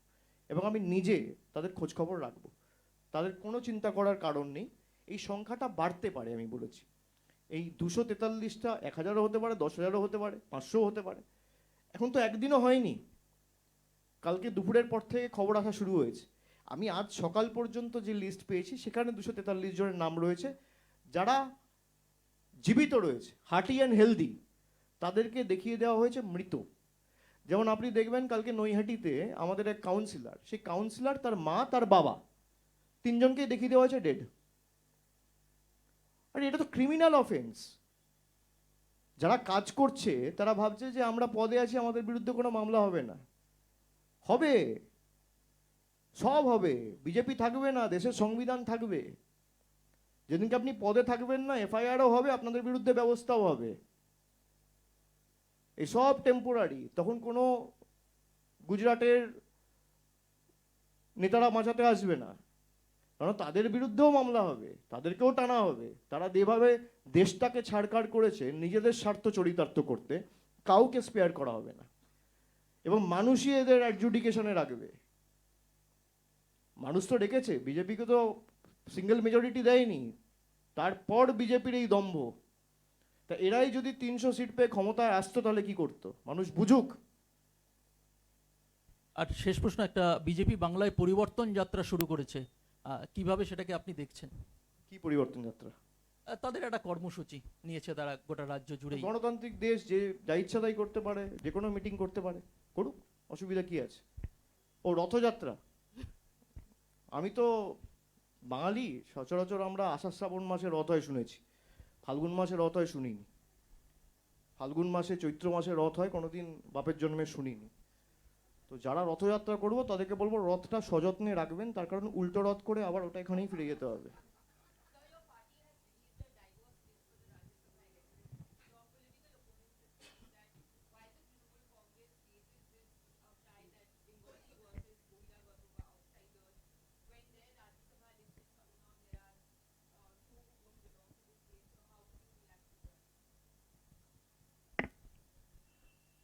এবং আমি নিজে তাদের খোঁজখবর রাখবো, তাদের কোনো চিন্তা করার কারণ নেই। এই সংখ্যাটা বাড়তে পারে, আমি বলেছি এই 243টা 1000ও হতে পারে, 10,000ও হতে পারে, 500ও হতে পারে। এখন তো একদিনও হয়নি, কালকে দুপুরের পর থেকে খবর আসা শুরু হয়েছে। আমি আজ সকাল পর্যন্ত যে লিস্ট পেয়েছি সেখানে 243 জনের নাম রয়েছে যারা জীবিত রয়েছে, হার্টি অ্যান্ড হেলদি। তাদেরকে দেখিয়ে দেওয়া হয়েছে মৃত। যেমন আপনি দেখবেন কালকে নৈহাটিতে আমাদের এক কাউন্সিলর, সেই কাউন্সিলর, তার মা, তার বাবা, 3 জনকেই দেখিয়ে দেওয়া হয়েছে ডেড। আর এটা তো ক্রিমিনাল অফেন্স। যারা কাজ করছে তারা ভাবছে যে আমরা পদে আছি, আমাদের বিরুদ্ধে কোনো মামলা হবে না। হবে, সব হবে। বিজেপি থাকবে না, দেশের সংবিধান থাকবে। যেদিনকে আপনি পদে থাকবেন না, এফআইআরও হবে, আপনাদের বিরুদ্ধে ব্যবস্থাও হবে। এসব টেম্পোরারি। তখন কোনো গুজরাটের নেতারা বাঁচাতে আসবে না, কারণ তাদের বিরুদ্ধেও মামলা হবে, তাদেরকেও টানা হবে। তারা যেভাবে দেশটাকে ছাড়কাড় করেছে নিজেদের স্বার্থ চরিতার্থ করতে, কাউকে স্পেয়ার করা হবে না। এবং মানুষই এদের অ্যাডজুডিকেশনে রাখবে। মানুষ তো ডেকেছে, বিজেপিকে তো সিঙ্গেল মেজরিটি দেয়নি, তারপর বিজেপির এই দম্ভ। তা এরাই যদি 300 সিট পেয়ে ক্ষমতায় আসতো তাহলে কি করতো? মানুষ বুঝুক। আর শেষ প্রশ্ন, একটা বিজেপি বাংলায় পরিবর্তন যাত্রা শুরু করেছে, কিভাবে সেটাকে আপনি দেখছেন? কি পরিবর্তন যাত্রা? তাদের একটা কর্মসূচি নিয়েছে তারা গোটা রাজ্য জুড়ে। গণতান্ত্রিক দেশ, যে যা ইচ্ছা তাই করতে পারে, যে কোনো মিটিং করতে পারে, করুক, অসুবিধা কি আছে? ও রথযাত্রা, আমি তো বাঙালি, সচরাচর আমরা আষাঢ় শ্রাবণ মাসে রথ হয় শুনেছি, ফাল্গুন মাসে রথ হয় শুনিনি। ফাল্গুন মাসে চৈত্র মাসে রথ হয় কোনোদিন বাপের জন্মে শুনিনি। তো যারা রথযাত্রা করবো তাদেরকে বলবো রথটা সযত্নে রাখবেন, তার কারণ উল্টো রথ করে আবার ওটা এখানেই ফিরে যেতে হবে।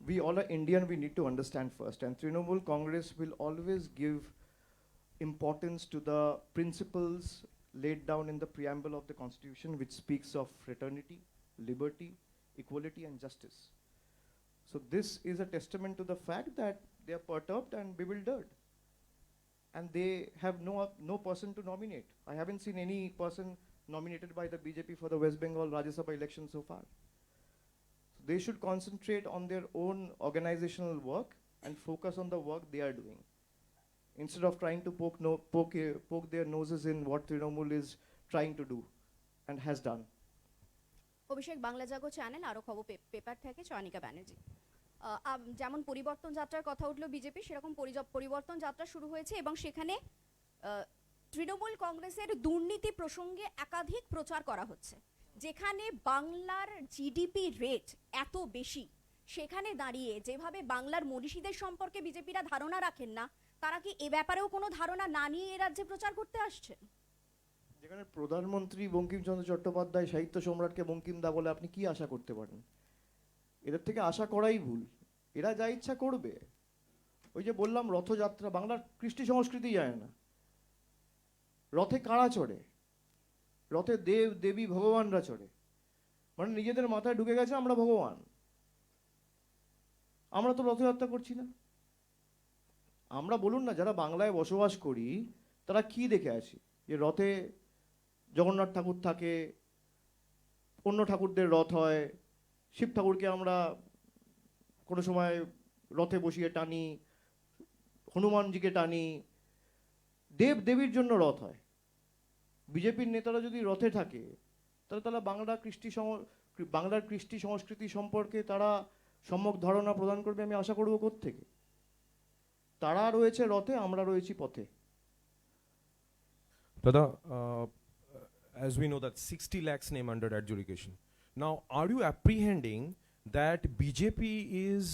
We all are Indian, we need to understand first. And Trinamool Congress will always give importance to the principles laid down in the preamble of the Constitution, which speaks of fraternity, liberty, equality, and justice. So this is a testament to the fact that they are perturbed and bewildered. And they have no person to nominate. I haven't seen any person nominated by the BJP for the West Bengal Rajya Sabha election so far. They should concentrate on their own organizational work and focus on the work they are doing, instead of trying to poke their noses in what Trinamool is trying to do and has done. Abhishek Bangla Jago channel আরো খবর paper থেকে চয়নিকা ব্যানার্জি। যেমন পরিবর্তন যাত্রার কথা উঠলো BJP, সেরকম পরিবর্তন যাত্রা শুরু হয়েছে এবং সেখানে তৃণমূল কংগ্রেসের দুর্নীতি প্রসঙ্গে একাধিক প্রচার করা হচ্ছে। যেখানে বাংলার জিডিপি রেট এত বেশি, সেখানে দাঁড়িয়ে যেভাবে বাংলার মনীষীদের সম্পর্কে বিজেপিরা ধারণা রাখেন না, তারা কি এ ব্যাপারেও কোনো ধারণা না নিয়ে এ রাজ্যে প্রচার করতে আসছে? যেখানে প্রধানমন্ত্রী বঙ্কিমচন্দ্র চট্টোপাধ্যায় সাহিত্য সম্রাটকে বঙ্কিমদা বলে, আপনি কি আশা করতে পারেন? এদের থেকে আশা করাই ভুল। এরা যা ইচ্ছা করবে। ওই যে বললাম রথযাত্রা, বাংলার কৃষ্টি সংস্কৃতি যায় না। রথে কারা চড়ে? রথে দেব দেবী ভগবানরা চড়ে। মানে নিজেদের মাথায় ঢুকে গেছে আমরা ভগবান। আমরা তো রথযাত্রা করছি না। আমরা বলুন না, যারা বাংলায় বসবাস করি তারা কি দেখে আসি? যে রথে জগন্নাথ ঠাকুর থাকে, অন্য ঠাকুরদের রথ হয়, শিব ঠাকুরকে আমরা কোনো সময় রথে বসিয়ে টানি, হনুমানজিকে টানি, দেব দেবীর জন্য রথ হয়। বিজেপির নেতারা যদি রথে থাকে তাহলে তারা বাংলার কৃষ্টি সংস্কৃতি সম্পর্কে তারা সম্যক ধারণা প্রদান করবে আমি আশা করব কোত্থেকে? তারা রয়েছে রথে, আমরা রয়েছি পথে। Dada, as we know that 60 lakhs name under adjudication. Now, are you apprehending that BJP is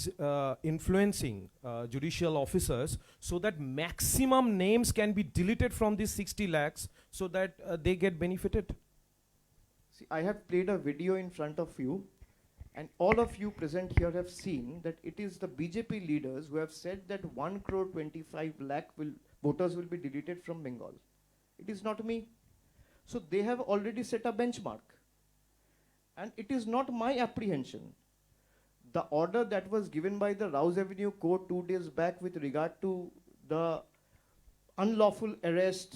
influencing judicial officers so that maximum names can be deleted from these 60 lakhs so that they get benefited? See, I have played a video in front of you, and all of you present here have seen that it is the BJP leaders who have said that 1,25,00,000 voters will be deleted from Bengal. It is not me. So they have already set a benchmark. And it is not my apprehension. The order that was given by the Rouse Avenue Court 2 days back with regard to the unlawful arrest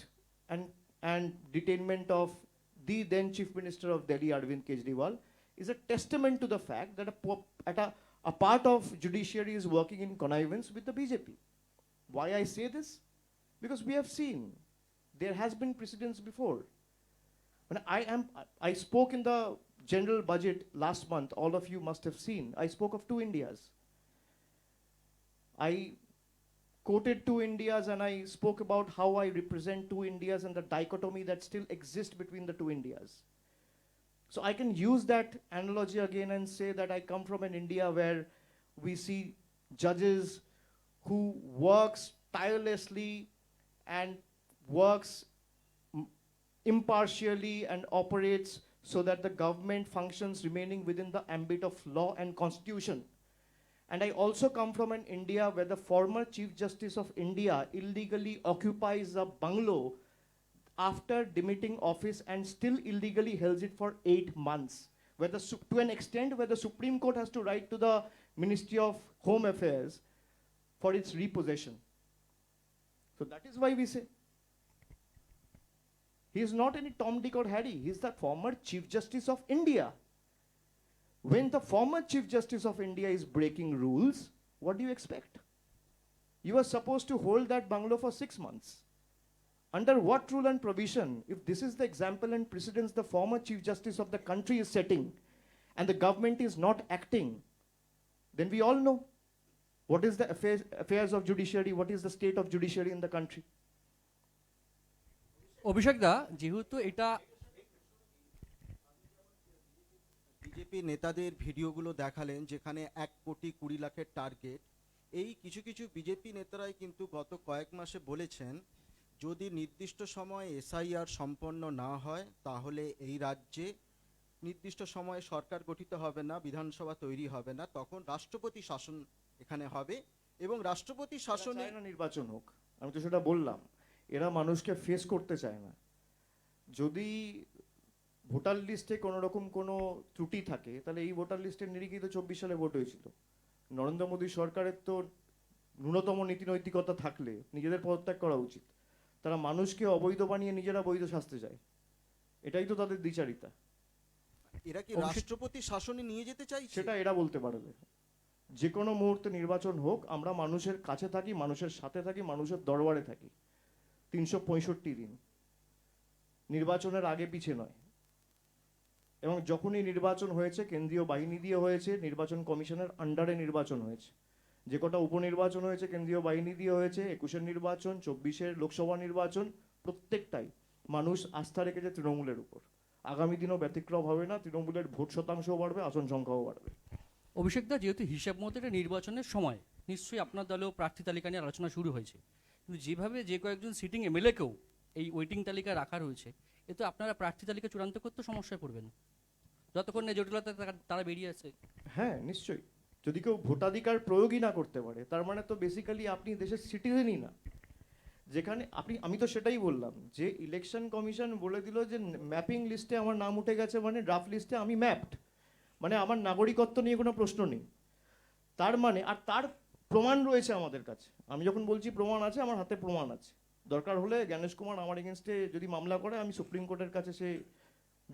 and detainment of the then Chief Minister of Delhi, Arvind Kejriwal, is a testament to the fact that a part of judiciary is working in connivance with the BJP. Why I say this? Because we have seen there has been precedence before. When I spoke in the general budget last month, all of you must have seen, I spoke of two Indias. I quoted two Indias and I spoke about how I represent two Indias and the dichotomy that still exists between the two Indias. So I can use that analogy again and say that I come from an India where we see judges who works tirelessly and works impartially and operates so that the government functions remaining within the ambit of law and constitution. And I also come from an India where the former Chief Justice of India illegally occupies a bungalow after demitting office and still illegally holds it for 8 months, to an extent where the Supreme Court has to write to the Ministry of Home Affairs for its repossession. So that is why we say, he is not any Tom, Dick or Harry. He is the former Chief Justice of India. When the former Chief Justice of India is breaking rules, what do you expect? You are supposed to hold that bungalow for 6 months. Under what rule and provision, if this is the example and precedence the former Chief Justice of the country is setting, and the government is not acting, then we all know what is the affairs of judiciary, what is the state of judiciary in the country. অভিষেক দা যেহেতু এটা BJP নেতাদের ভিডিওগুলো দেখালেন যেখানে 1,20,00,000 target, এই কিছু কিছু BJP নেতারাই কিন্তু গত কয়েক মাসে বলেছেন যদি নির্দিষ্ট সময়ে এসআইআর সম্পন্ন না হয় তাহলে এই রাজ্যে নির্দিষ্ট সময়ে সরকার গঠিত হবে না, বিধানসভা তৈরি হবে না, তখন রাষ্ট্রপতি শাসন এখানে হবে এবং রাষ্ট্রপতি শাসনে নির্বাচন হোক। আমি তো সেটা বললাম, এরা মানুষকে ফেস করতে চায় না। যদি ভোটার লিস্টে কোনো রকম কোনো ত্রুটি থাকে তাহলে এই ভোটার লিস্টের নিরিখেই তো 24 সালে ভোট হয়েছিল। নরেন্দ্র মোদী সরকারের তো ন্যূনতম নীতি নৈতিকতা থাকলে নিজেদের পদত্যাগ করা উচিত। তারা মানুষকে অবৈধ বানিয়ে নিজেরা বৈধ শাস্তে চায়, এটাই তো তাদের দ্বিচারিতা। এরা কি রাষ্ট্রপতি শাসনে নিয়ে যেতে চাই? সেটা এরা বলতে পারবে। যে কোনো মুহূর্তে নির্বাচন হোক, আমরা মানুষের কাছে থাকি, মানুষের সাথে থাকি, মানুষের দরবারে থাকি 365 দিন, নির্বাচনের আগে পিছে নয়। এবং যখনই নির্বাচন হয়েছে কেন্দ্রীয় বাহিনী দিয়ে হয়েছে, নির্বাচন কমিশনের আন্ডারে নির্বাচন হয়েছে। যে কটা উপনির্বাচন হয়েছে কেন্দ্রীয় বাহিনী দিয়ে হয়েছে, 21-এর নির্বাচন, 24-এর লোকসভা নির্বাচন, প্রত্যেকটাই মানুষ আস্থা রেখেছে তৃণমূলের উপর। আগামী দিনও ব্যতিক্রম হবে না, তৃণমূলের ভোট শতাংশও বাড়বে, আসন সংখ্যাও বাড়বে। অভিষেক দা যেহেতু হিসাব মতো এটা নির্বাচনের সময়, নিশ্চয়ই আপনার দলেও প্রার্থী তালিকা নিয়ে আলোচনা শুরু হয়েছে, কিন্তু যেভাবে যে কয়েকজন সিটিং এমএলএকেও এই ওয়েটিং তালিকায় রাখা রয়েছে, এতে আপনারা প্রার্থী তালিকা চূড়ান্ত করতে সমস্যায় পড়বেন যতক্ষণ না জটিলতা তারা বেরিয়ে আসে। হ্যাঁ নিশ্চয়ই, যদি কেউ ভোটাধিকার প্রয়োগই না করতে পারে তার মানে তো বেসিক্যালি আপনি দেশের সিটিজেনই না। যেখানে আমি তো সেটাই বললাম যে ইলেকশন কমিশন বলে দিল যে ম্যাপিং লিস্টে আমার নাম উঠে গেছে, মানে ড্রাফট লিস্টে আমি ম্যাপড, মানে আমার নাগরিকত্ব নিয়ে কোনো প্রশ্ন নেই। তার মানে আর তার প্রমাণ রয়েছে আমাদের কাছে। আমি যখন বলছি প্রমাণ আছে, আমার হাতে প্রমাণ আছে। দরকার হলে জ্ঞানেশ কুমার আমার এগেনস্টে যদি মামলা করে আমি সুপ্রিম কোর্টের কাছে সে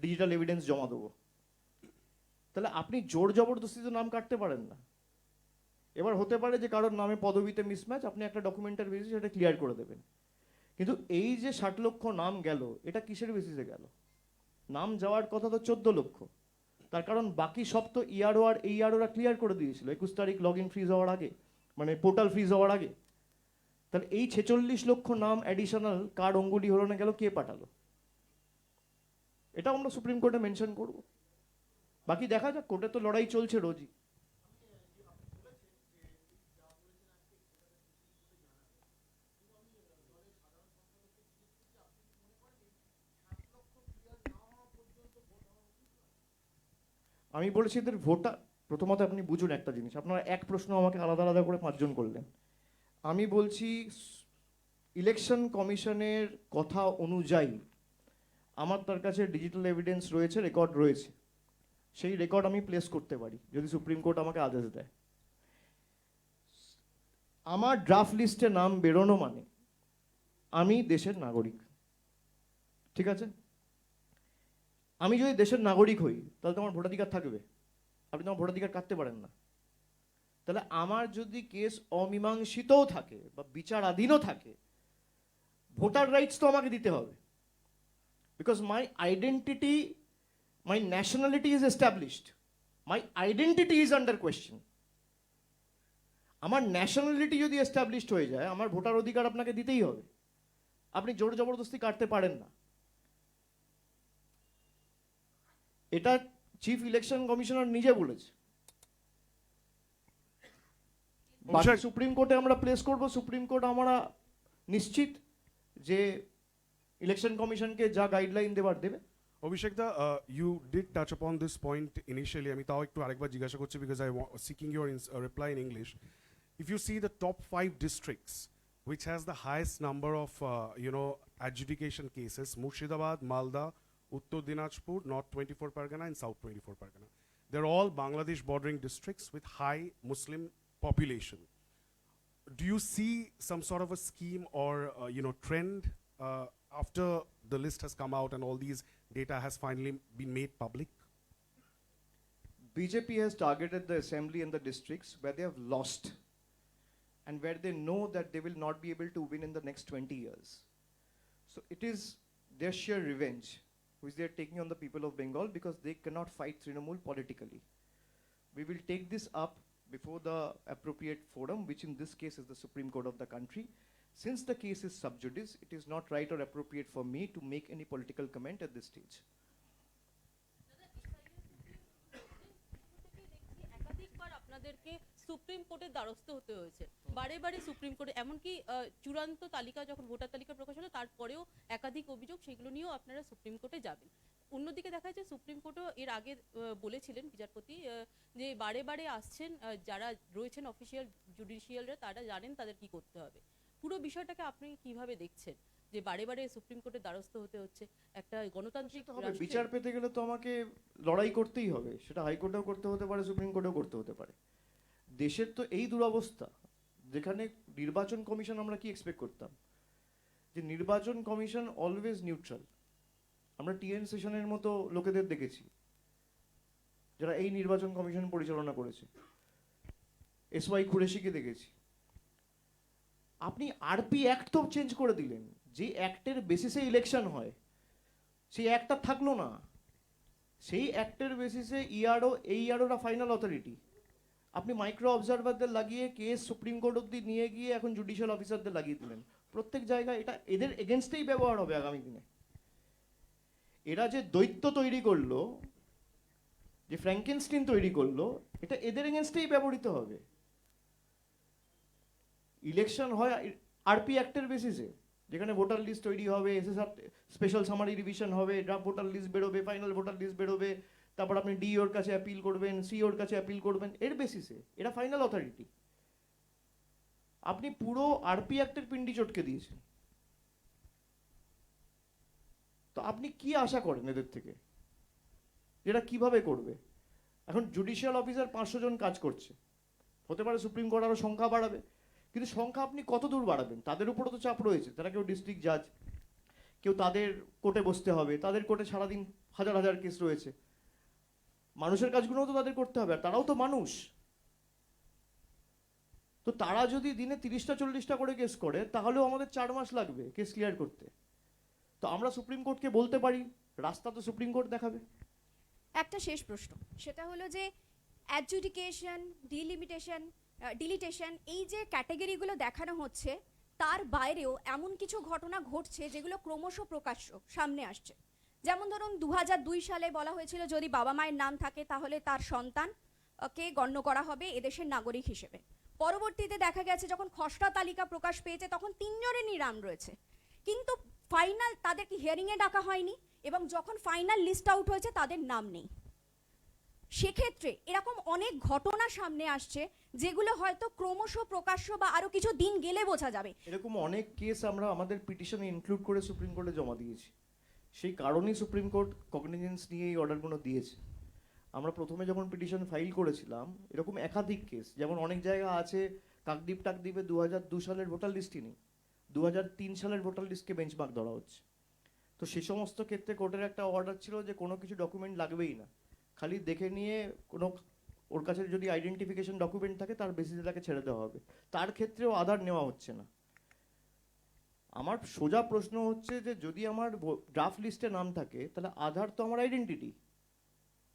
ডিজিটাল এভিডেন্স জমা দেবো। তাহলে আপনি জোর জবরদস্তিতে নাম কাটতে পারেন না। এবার হতে পারে যে কারোর নামে পদবিতে মিসম্যাচ, আপনি একটা ডকুমেন্টের বেসিসে সেটা ক্লিয়ার করে দেবেন, কিন্তু এই যে 60 লক্ষ নাম গেল এটা কিসের বেসিসে গেল? নাম যাওয়ার কথা তো 14 লক্ষ। তার কারণ বাকি সব তো ইআরও আর এইআরওরা ক্লিয়ার করে দিয়েছিল 21 তারিখ লগ ইন ফ্রিজ হওয়ার আগে, মানে পোর্টাল ফ্রিজ হওয়ার আগে। তাহলে এই 46 লক্ষ নাম অ্যাডিশনাল কার অঙ্গুলি হলো না গেল, কে পাঠালো? এটা আমরা সুপ্রিম কোর্টে মেনশন করব। বাকি দেখা যাক, কোর্টে তো লড়াই চলছে রোজই। আমি বলেছি এদের ভোটার, প্রথমত আপনি বুঝুন একটা জিনিস, আপনারা এক প্রশ্ন আমাকে আলাদা আলাদা করে 5 জন করলেন। আমি বলছি ইলেকশন কমিশনের কথা অনুযায়ী আমার তার কাছে ডিজিটাল এভিডেন্স রয়েছে, রেকর্ড রয়েছে, সেই রেকর্ড আমি প্লেস করতে পারি যদি সুপ্রিম কোর্ট আমাকে আদেশ দেয়। আমার ড্রাফট লিস্টে নাম বেরোনো মানে আমি দেশের নাগরিক, ঠিক আছে? আমি যদি দেশের নাগরিক হই তাহলে তো আমার ভোটাধিকার থাকবে, আপনি তো আমার ভোটাধিকার কাটতে পারেন না। তাহলে আমার যদি কেস অমীমাংসিতও থাকে বা বিচারাধীনও থাকে, ভোটার রাইটস তো আমাকে দিতে হবে, because my identity, my nationality is established, my identity is under question. আমার ন্যাশনালিটি যদি এস্টাবলিশড হয়ে যায়, আমার ভোটার অধিকার আপনাকে দিতেই হবে, আপনি জোর জবরদস্তি কাটতে পারেন না। এটা চিফ ইলেকশন কমিশনার নিজে বলেছে। সুপ্রিম কোর্টে আমরা প্লেস করব, সুপ্রিম কোর্ট আমরা নিশ্চিত যে ইলেকশন কমিশনকে যা গাইডলাইন দেবার দেবে। Abhishek da, you did touch upon this point initially. আমি তাও একটু আরেকবার জিজ্ঞাসা করছি because I was seeking your reply in English. If you see the top 5 districts which has the highest number of adjudication cases, Murshidabad, Malda, Uttar Dinajpur, North 24 Pargana and South 24 Pargana. They're all Bangladesh bordering districts with high Muslim population. Do you see some sort of a scheme or trend after the list has come out and all these data has finally been made public? BJP has targeted the assembly and the districts where they have lost and where they know that they will not be able to win in the next 20 years. So it is their sheer revenge which they are taking on the people of Bengal because they cannot fight Trinamool politically. We will take this up before the appropriate forum, which in this case is the Supreme Court of the country. Since the case is sub judice, it is not right or appropriate for me to make any political comment at this stage. একাধিকবার আপনাদেরকে supreme কোর্টের দ্বারস্থ হতে হয়েছে, বারে বারে supreme কোর্টে, এমনকি চূড়ান্ত তালিকা যখন ভোটার তালিকা প্রকাশ হলো তারপরেও একাধিক অভিযোগ, সেগুলো নিয়েও আপনারা সুপ্রিম কোর্টে যাবেন। অন্যদিকে দেখা যাচ্ছে সুপ্রিম কোর্টও এর আগে বলেছিলেন বিচারপতি যে বারে বারে আসছেন যারা রয়েছেন অফিসিয়াল জুডিশিয়ালরা, তারা জানেন তাদের কি করতে হবে। পুরো বিষয়টাকে আপনি কিভাবে দেখছেন যে বারে বারে সুপ্রিম কোর্টের দ্বারস্থ হতে হচ্ছে একটা গণতান্ত্রিক রাষ্ট্রে? বিচার পেতে গেলে তো আমাকে লড়াই করতেই হবে, সেটা হাইকোর্টেও করতে হতে পারে, সুপ্রিম কোর্টেও করতে হতে পারে। দেশের তো এই দুরবস্থা, যেখানে নির্বাচন কমিশন আমরা কি এক্সপেক্ট করতাম, যে নির্বাচন কমিশন অলওয়েজ নিউট্রাল। আমরা টিএন সেশনের মতো লোকেদের দেখেছি যারা এই নির্বাচন কমিশন পরিচালনা করেছে, এসওয়াই কুরেশিকে দেখেছি। আপনি আরপি অ্যাক্ট তো চেঞ্জ করে দিলেন, যে অ্যাক্টের বেসিসে ইলেকশন হয় সেই অ্যাক্টটা থাকলো না। সেই অ্যাক্টের বেসিসে ইআরও, এই ইআরওরা ফাইনাল অথরিটি। আপনি মাইক্রো অবজারভারদের লাগিয়ে কেস সুপ্রিম কোর্ট অব্দি নিয়ে গিয়ে এখন জুডিশিয়াল অফিসারদের লাগিয়ে দিলেন প্রত্যেক জায়গায়। এটা এদের এগেনস্টেই ব্যবহার হবে আগামী দিনে। এরা যে দৈত্য তৈরি করলো, যে ফ্র্যাঙ্কেনস্টাইন তৈরি করলো, এটা এদের এগেনস্টেই ব্যবহৃত হবে। ইলেকশন হয় আরপি অ্যাক্টের বেসিসে, যেখানে ভোটার লিস্ট তৈরি হবে, এসএসআর স্পেশাল সামারি রিভিশন হবে, ড্রাফট ভোটার লিস্ট বেরোবে, ফাইনাল ভোটার লিস্ট বেরোবে, তারপর আপনি ডিওর কাছে অ্যাপিল করবেন, সিওর কাছে অ্যাপিল করবেন, এর বেসিসে। এরা ফাইনাল অথরিটি। আপনি পুরো আরপি অ্যাক্টের পিন্ডি চটকে দিয়েছেন। তো আপনি কি আশা করেন এদের থেকে, যেটা কিভাবে করবে? এখন জুডিশিয়াল অফিসার 500 জন কাজ করছে, হতে পারে সুপ্রিম কোর্ট আরো সংখ্যা বাড়াবে, কিন্তু সংখ্যা আপনি কত দূর বাড়াবেন? তাদের উপরও তো চাপ রয়েছে। তারা কেউ ডিস্ট্রিক্ট জাজ, কেউ তাদের কোর্টে বসতে হবে, তাদের কোর্টে সারাদিন হাজার হাজার কেস রয়েছে। মানুষের কাজগুলোও তো তাদের করতে হবে, আর তারাও তো মানুষ। তো তারা যদি দিনে 30টা 40টা করে কেস করে, তাহলেও আমাদের 4 মাস লাগবে কেস ক্লিয়ার করতে। তো আমরা সুপ্রিম কোর্টকে বলতে পারি, রাস্তা তো সুপ্রিম কোর্ট দেখাবে। একটা শেষ প্রশ্ন, সেটা হলো যে অ্যাডজুডিকেশন, ডিলিটেশন, এই যে ক্যাটাগরিগুলো দেখানো হচ্ছে, তার বাইরেও এমন কিছু ঘটনা ঘটছে যেগুলো ক্রমশ প্রকাশ্য সামনে আসছে। যেমন ধরুন 2002 সালে বলা হয়েছিল যদি বাবা মায়ের নাম থাকে তাহলে তার সন্তানকে গণ্য করা হবে এদেশের নাগরিক হিসেবে। পরবর্তীতে দেখা গেছে যখন খসড়া তালিকা প্রকাশ পেয়েছে তখন 3 জনেরই নাম রয়েছে, কিন্তু ফাইনাল তাদেরকে হিয়ারিংয়ে ডাকা হয়নি, এবং যখন ফাইনাল লিস্ট আউট হয়েছে তাদের নাম নেই। সেক্ষেত্রে এরকম অনেক ঘটনা সামনে আসছে যেগুলো হয়তো ক্রমশ প্রকাশ্য বা আরো কিছু দিন গেলে বোঝা যাবে। এরকম অনেক কেস আমরা আমাদের পিটিশনে ইনক্লুড করে সুপ্রিম কোর্টে জমা দিয়েছি। সেই কারণেই সুপ্রিম কোর্ট কগনিজেন্স নিয়ে এই অর্ডারগুলো দিয়েছে। আমরা প্রথমে যখন পিটিশন ফাইল করেছিলাম, এরকম একাধিক কেস, যেমন অনেক জায়গা আছে কাকদ্বীপ টাকদ্বীপে 2002 সালের ভোটার লিস্টই নেই, 2003 সালের ভোটার লিস্টকে বেঞ্চমার্ক ধরা হচ্ছে। তো সেই সমস্ত ক্ষেত্রে কোর্টের একটা অর্ডার ছিল যে কোনো কিছু ডকুমেন্ট লাগবেই না, খালি দেখে নিয়ে কোনো ওর কাছে যদি আইডেন্টিফিকেশন ডকুমেন্ট থাকে তার বেসিসে তাকে ছেড়ে দেওয়া হবে। তার ক্ষেত্রেও আধার নেওয়া হচ্ছে না। আমার সোজা প্রশ্ন হচ্ছে যে যদি আমার ড্রাফট লিস্টে নাম থাকে তাহলে আধার তো আমার আইডেন্টিটি,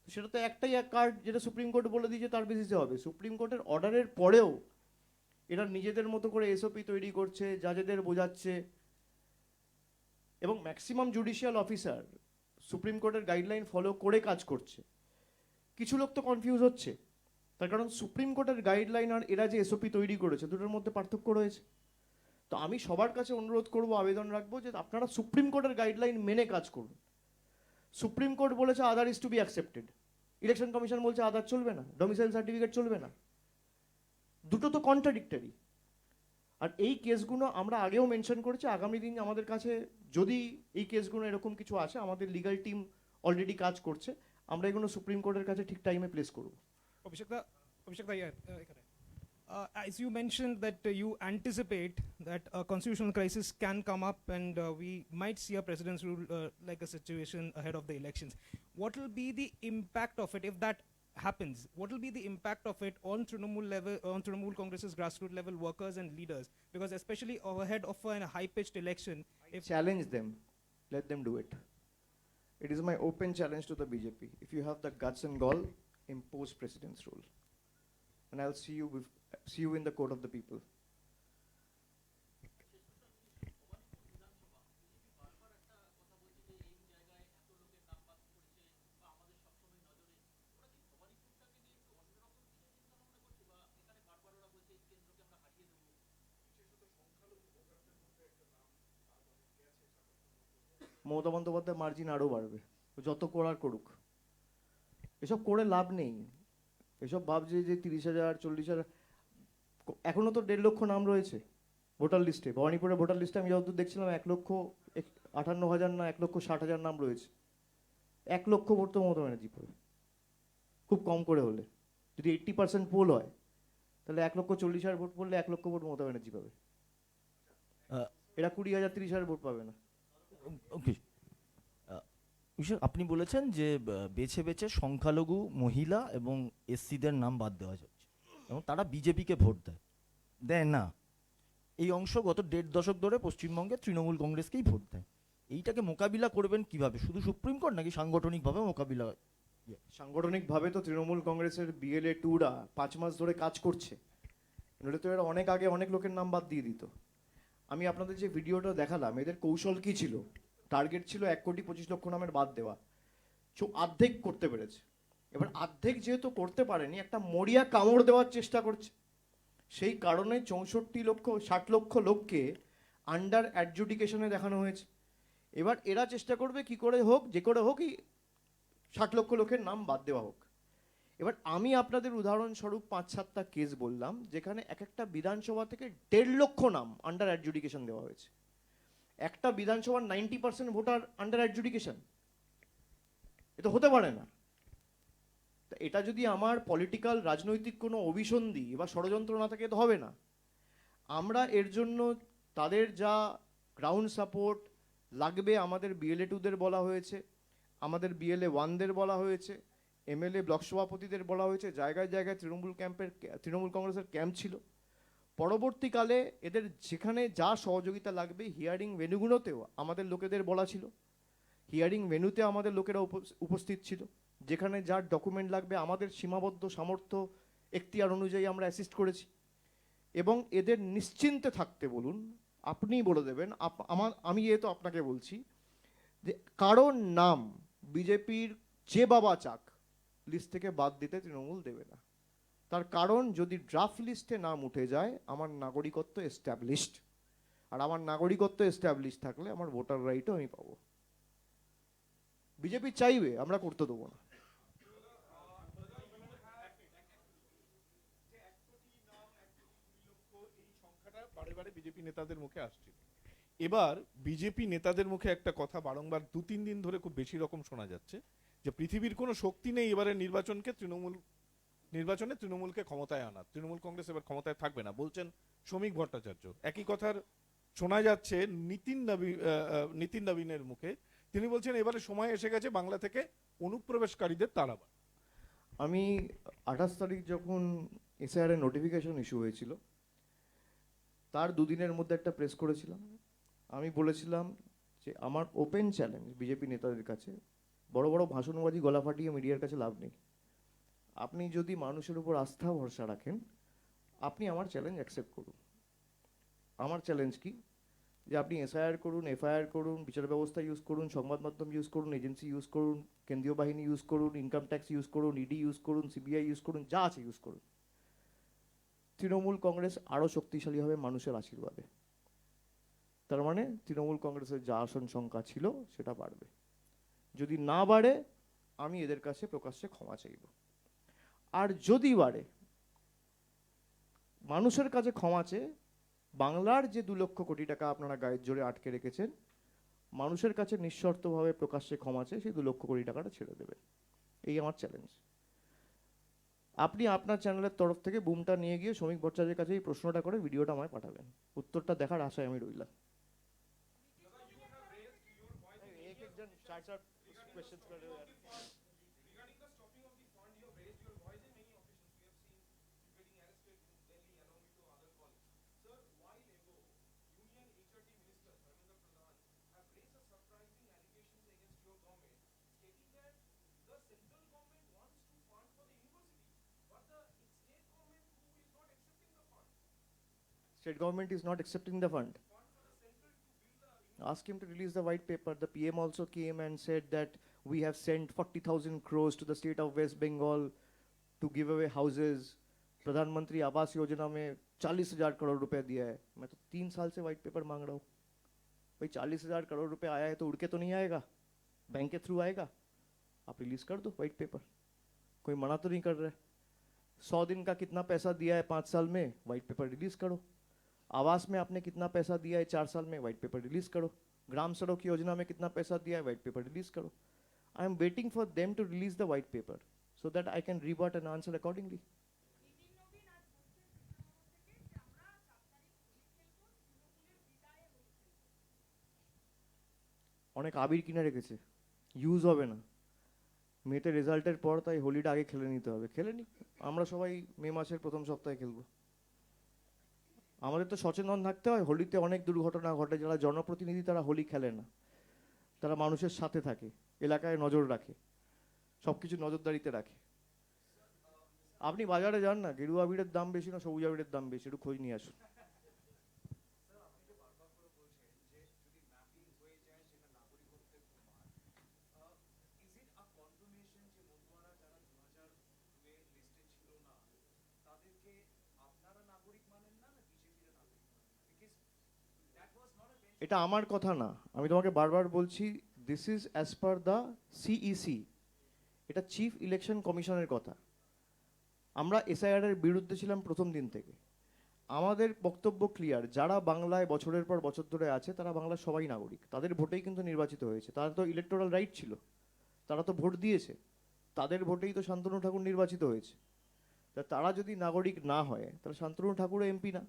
সেটা তো একটাই এক কার্ড, যেটা সুপ্রিম কোর্ট বলে দিয়েছে তার বেসিসে হবে। সুপ্রিম কোর্টের অর্ডারের পরেও এরা নিজেদের মতো করে এসওপি তৈরি করছে, জাজেদের বোঝাচ্ছে, এবং ম্যাক্সিমাম জুডিশিয়াল অফিসার সুপ্রিম কোর্টের গাইডলাইন ফলো করে কাজ করছে। কিছু লোক তো কনফিউজ হচ্ছে, তার কারণ সুপ্রিম কোর্টের গাইডলাইন আর এরা যে এসওপি তৈরি করেছে দুটোর মধ্যে পার্থক্য রয়েছে। তো আমি সবার কাছে অনুরোধ করব, আবেদন রাখবো যে আপনারা সুপ্রিম কোর্টের গাইডলাইন মেনে কাজ করুন। সুপ্রিম কোর্ট বলেছে Aadhaar is to be accepted, election commission বলছে আধার চলবে না, ডোমিসাইল সার্টিফিকেট চলবে না, দুটো তো কন্ট্রাডিক্টরি। আর এই কেসগুলো আমরা আগেও মেনশন করেছি, আগামী দিন আমাদের কাছে যদি এই কেসগুলো এরকম কিছু আসে, আমাদের লিগ্যাল টিম অলরেডি কাজ করছে, আমরা এগুলো সুপ্রিম কোর্টের কাছে ঠিক টাইমে প্লেস করব। As you mentioned that you anticipate that a constitutional crisis can come up and we might see a president's rule like a situation ahead of the elections. What will be the impact of it if that happens, what will be the impact of it on Trinamool level, on Trinamool Congress's grassroots level workers and leaders? Because especially ahead of a high-pitched election, if Challenge them, let them do it. It is my open challenge to the BJP. If you have the guts and gall, impose president's rule, and I'll see you in the court of the people. Mamata Bandyopadhyay margin আরও বাড়বে, যত করার করুক। এসব করে লাভ নেই। এসব ভাবছে যে 30,000 40,000, এখনো তো 1.5 লক্ষ নাম রয়েছে ভোটার লিস্টে। ভবানীপুরের ভোটার লিস্টে আমি যতদূর দেখছিলাম 1,58,000 না 1,60,000 নাম রয়েছে। 1 লক্ষ ভোট তো মমতা ব্যানার্জি পাবে, খুব কম করে হলে। যদি 80% পোল হয়, তাহলে 1,40,000 ভোট পড়লে 1 লক্ষ ভোট মমতা ব্যানার্জি পাবে। এরা 20,000 30,000 ভোট পাবে না। ওকে, আপনি বলেছেন যে বেছে বেছে সংখ্যালঘু মহিলা এবং এসসিদের নাম বাদ দেওয়া যাচ্ছে এবং তারা বিজেপিকে ভোট দেয় না। এই অংশ গত 1.5 দশক ধরে পশ্চিমবঙ্গে তৃণমূল কংগ্রেসকেই ভোট দেয়। এইটাকে মোকাবিলা করবেন কিভাবে? শুধু সুপ্রিম কোর্ট নাকি সাংগঠনিকভাবে মোকাবিলা? সাংগঠনিকভাবে তো তৃণমূল কংগ্রেসের BLA 2রা 5 মাস ধরে কাজ করছে, নইলে তো এরা অনেক আগে অনেক লোকের নাম বাদ দিয়ে দিত। আমি আপনাদের যে ভিডিওটা দেখালাম, এদের কৌশল কি ছিল? টার্গেট ছিল 1,25,00,000 নামের বাদ দেওয়া, অর্ধেক করতে পেরেছে। এবার অর্ধেক যেহেতু করতে পারেনি, একটা মরিয়া কামড় দেওয়ার চেষ্টা করছে। সেই কারণে 60 লক্ষ লোককে আন্ডার অ্যাডজুডিকেশনে দেখানো হয়েছে। এবার এরা চেষ্টা করবে কি করে হোক, যে করে হোক, 60 লক্ষ লোকের নাম বাদ দেওয়া হোক। এবার আমি আপনাদের উদাহরণস্বরূপ 5-7টা কেস বললাম, যেখানে এক একটা বিধানসভা থেকে 1.5 লক্ষ নাম আন্ডার অ্যাডজুডিকেশন দেওয়া হয়েছে। একটা বিধানসভার 90% ভোটার আন্ডার অ্যাডজুডিকেশন, এটা হতে পারে না। এটা যদি আমার পলিটিক্যাল রাজনৈতিক কোনো অভিসন্ধি বা ষড়যন্ত্র না থাকে, তো হবে না। আমরা এর জন্য তাদের যা গ্রাউন্ড সাপোর্ট লাগবে, আমাদের BLA 2দের বলা হয়েছে, আমাদের BLA 1দের বলা হয়েছে, MLA ব্লক সভাপতিদের বলা হয়েছে, জায়গায় জায়গায় তৃণমূল কংগ্রেসের ক্যাম্প ছিল। পরবর্তীকালে এদের যেখানে যা সহযোগিতা লাগবে, হিয়ারিং ভেন্যুগুলোতেও আমাদের লোকেদের বলা ছিল, হিয়ারিং ভেন্যুতে আমাদের লোকেরা উপস্থিত ছিল। যেখানে যার ডকুমেন্ট লাগবে, আমাদের সীমাবদ্ধ সামর্থ্য এখতিয়ার অনুযায়ী আমরা অ্যাসিস্ট করেছি। এবং এদের নিশ্চিন্তে থাকতে বলুন, আপনিই বলে দেবেন, আমি তো আপনাকে বলছি যে কারোর নাম বিজেপির যে বাবা চাক লিস্ট থেকে বাদ দিতে তৃণমূল দেবে না। তার কারণ, যদি ড্রাফট লিস্টে নাম উঠে যায়, আমার নাগরিকত্ব এস্টাবলিশড, আর আমার নাগরিকত্ব এস্টাবলিশ থাকলে আমার ভোটার রাইটও আমি পাবো। বিজেপি চাইবে, আমরা করতে দেবো না। বারে বিজেপি নেতাদের মুখে আসছিল। এবার বিজেপি নেতাদের মুখে একটা কথা বারংবার 2-3 দিন ধরে খুব বেশি রকম শোনা যাচ্ছে, যে পৃথিবীর কোনো শক্তি নেই এবারে নির্বাচনে তৃণমূলকে ক্ষমতায় আনা, তৃণমূল কংগ্রেস এবার ক্ষমতায় থাকবে না, বলছেন শ্রমিক ভট্টাচার্য। একই কথার শোনা যাচ্ছে নিতিন নবীনের মুখে, তিনি বলছেন এবারে সময় এসে গেছে বাংলা থেকে অনুপ্রবেশকারীদের তাড়াবার। আমি 28 তারিখ যখন SIR এর নোটিফিকেশন ইস্যু হয়েছিল, তার 2 দিনের মধ্যে একটা প্রেস করেছিলাম। আমি বলেছিলাম যে আমার ওপেন চ্যালেঞ্জ বিজেপি নেতাদের কাছে, বড় বড় ভাষণবাজি গলা ফাটিয়ে মিডিয়ার কাছে লাভ নেই। আপনি যদি মানুষের উপর আস্থা ভরসা রাখেন, আপনি আমার চ্যালেঞ্জ অ্যাকসেপ্ট করুন। আমার চ্যালেঞ্জ কি? যে আপনি SIR করুন, FIR করুন, বিচার ব্যবস্থা ইউজ করুন, সংবাদ মাধ্যম ইউজ করুন, এজেন্সি ইউজ করুন, কেন্দ্রীয় বাহিনী ইউজ করুন, ইনকাম ট্যাক্স ইউজ করুন, ED ইউজ করুন, CBI ইউজ করুন, যা আছে ইউজ করুন। তৃণমূল কংগ্রেস আরও শক্তিশালী হবে মানুষের আশীর্বাদে। তার মানে তৃণমূল কংগ্রেসের যা আসন সংখ্যা ছিল সেটা বাড়বে। যদি না বাড়ে, আমি এদের কাছে প্রকাশ্যে ক্ষমা চাইব। আর যদি বাড়ে, মানুষের কাছে ক্ষমা চেয়ে বাংলার যে 2 লক্ষ কোটি টাকা আপনারা গায়ের জোরে আটকে রেখেছেন, মানুষের কাছে নিঃশর্তভাবে প্রকাশ্যে ক্ষমা চেয়ে সেই 2 লক্ষ কোটি টাকাটা ছেড়ে দেবেন। এই আমার চ্যালেঞ্জ। আপনি আপনার চ্যানেলের তরফ থেকে বুমটা নিয়ে গিয়ে শ্রমিক ভট্টাচার্যের কাছে এই প্রশ্নটা করে ভিডিওটা আমায় পাঠাবেন। উত্তরটা দেখার আশায় আমি রইলাম। State government is not accepting the fund. Ask him to release the white paper. The PM also came and said that we have sent 40,000 crores to the state of West Bengal to give away houses. प्रधानमंत्री आवास योजना में 40,000 करोड़ रुपए दिया है. मैं तो 3 साल से white paper मांग रहा हूँ. भाई 40,000 करोड़ रुपए आया है तो उड़ के तो नहीं आएगा, बैंक के थ्रू आएगा. आप रिलीज कर दो व्हाइट पेपर, कोई मना तो नहीं कर रहा है. 100 दिन का कितना पैसा दिया है 5 साल में, व्हाइट पेपर रिलीज करो. आवास में आपने कितना पैसा दिया है 4 साल में, व्हाइट पेपर रिलीज करो. ग्राम सड़क योजना में कितना पैसा दिया है, व्हाइट पेपर रिलीज करो. I am waiting for them to release the white paper so that I can revert and answer accordingly. অনেক আবির কিনে রেখেছে, ইউজ হবে না. মেতে রেজাল্টের পর তাই হোলিটা আগে খেলে নিতে হবে. খেলে নি, আমরা সবাই মে মাসের প্রথম সপ্তাহে খেলবো. আমাদের তো সচেতন থাকতে হয়. হোলিতে অনেক দুর্ঘটনা ঘটে. যারা জনপ্রতিনিধি তারা হোলি খেলে না, তারা মানুষের সাথে থাকে, এলাকায় নজর রাখে, সব কিছু নজরদারিতে রাখে. আপনি বাজারে যান না, গেরুয়া আবিরের দাম বেশি না সবুজ আবিরের দাম বেশি, একটু খোঁজ নিয়ে আসুন. এটা আমার কথা না, আমি তোমাকে বারবার বলছি, this is as per the CEC. এটা চিফ ইলেকশন কমিশনের কথা. আমরা এসআইআর এর বিরুদ্ধে ছিলাম প্রথম দিন থেকে. আমাদের বক্তব্য ক্লিয়ার, যারা বাংলায় বছরের পর বছর ধরে আছে তারা বাংলার সবাই নাগরিক. তাদের ভোটেই কিন্তু নির্বাচিত হয়েছে. তারা তো ইলেকটোরাল রাইট ছিল, তারা তো ভোট দিয়েছে, তাদের ভোটেই তো শান্তনু ঠাকুর নির্বাচিত হয়েছে. তা তারা যদি নাগরিক না হয় তাহলে শান্তনু ঠাকুরও এমপি না,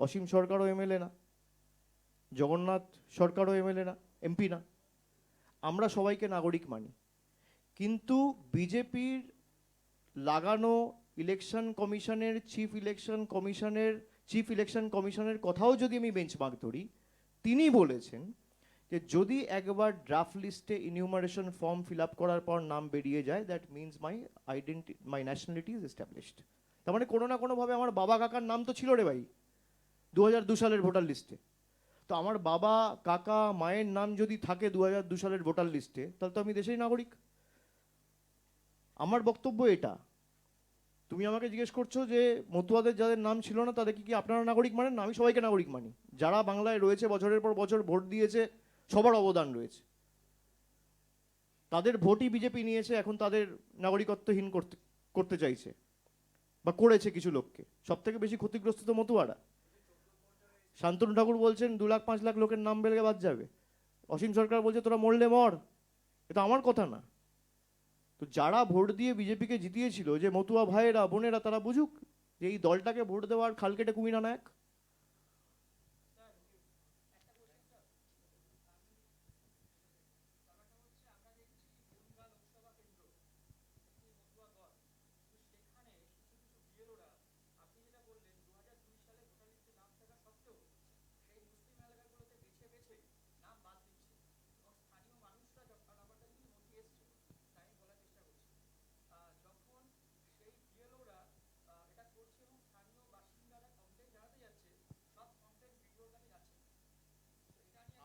অসীম সরকারও এমএলএ না, জগন্নাথ সরকারও এমএলএ না, এমপি না. আমরা সবাইকে নাগরিক মানি. কিন্তু বিজেপির লাগানো ইলেকশন কমিশনের চিফ ইলেকশন কমিশনের কথাও যদি আমি বেঞ্চমার্ক ধরি, তিনি বলেছেন যে যদি একবার ড্রাফট লিস্টে ইনিউমারেশন ফর্ম ফিল আপ করার পর নাম বেরিয়ে যায়, that means my nationality is established. তার মানে কোনো না কোনোভাবে আমার বাবা কাকার নাম তো ছিল রে ভাই 2002 সালের ভোটার লিস্টে. তো আমার বাবা কাকা মায়ের নাম যদি থাকে 2002 সালের ভোটার লিস্টে, তাহলে তো আমি দেশের নাগরিক. আমার বক্তব্য এটা. তুমি আমাকে জিজ্ঞেস করছো যে মতুয়াদের যাদের নাম ছিল না তাদেরকে কি আপনারা নাগরিক মানেন না? আমি সবাইকে নাগরিক মানি. যারা বাংলায় রয়েছে বছরের পর বছর ভোট দিয়েছে, সবার অবদান রয়েছে. তাদের ভোটই বিজেপি নিয়েছে, এখন তাদের নাগরিকত্বহীন করতে চাইছে বা করেছে কিছু লোককে. সব থেকে বেশি ক্ষতিগ্রস্ত তো মতুয়ারা. শান্তনু ঠাকুর বলছেন 2 লাখ 5 লাখ লোকের নাম বেরগে বাদ যাবে. অসীম সরকার বলছে তোরা মরলে মর. এটা আমার কথা না. তো যারা ভোট দিয়ে বিজেপিকে জিতিয়েছিল, যে মতুয়া ভাইয়েরা বোনেরা, তারা বুঝুক যে এই দলটাকে ভোট দেওয়ার খাল কেটে কুমির আনা এক.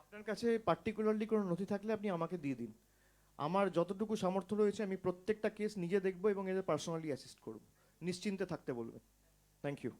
আপনার কাছে পার্টিকুলারলি কোনো নথি থাকলে আপনি আমাকে দিয়ে দিন. আমার যতটুকু সামর্থ্য রয়েছে আমি প্রত্যেকটা কেস নিজে দেখব এবং এদের পার্সোনালি অ্যাসিস্ট করব. নিশ্চিন্তে থাকতে বলবেন. Thank you.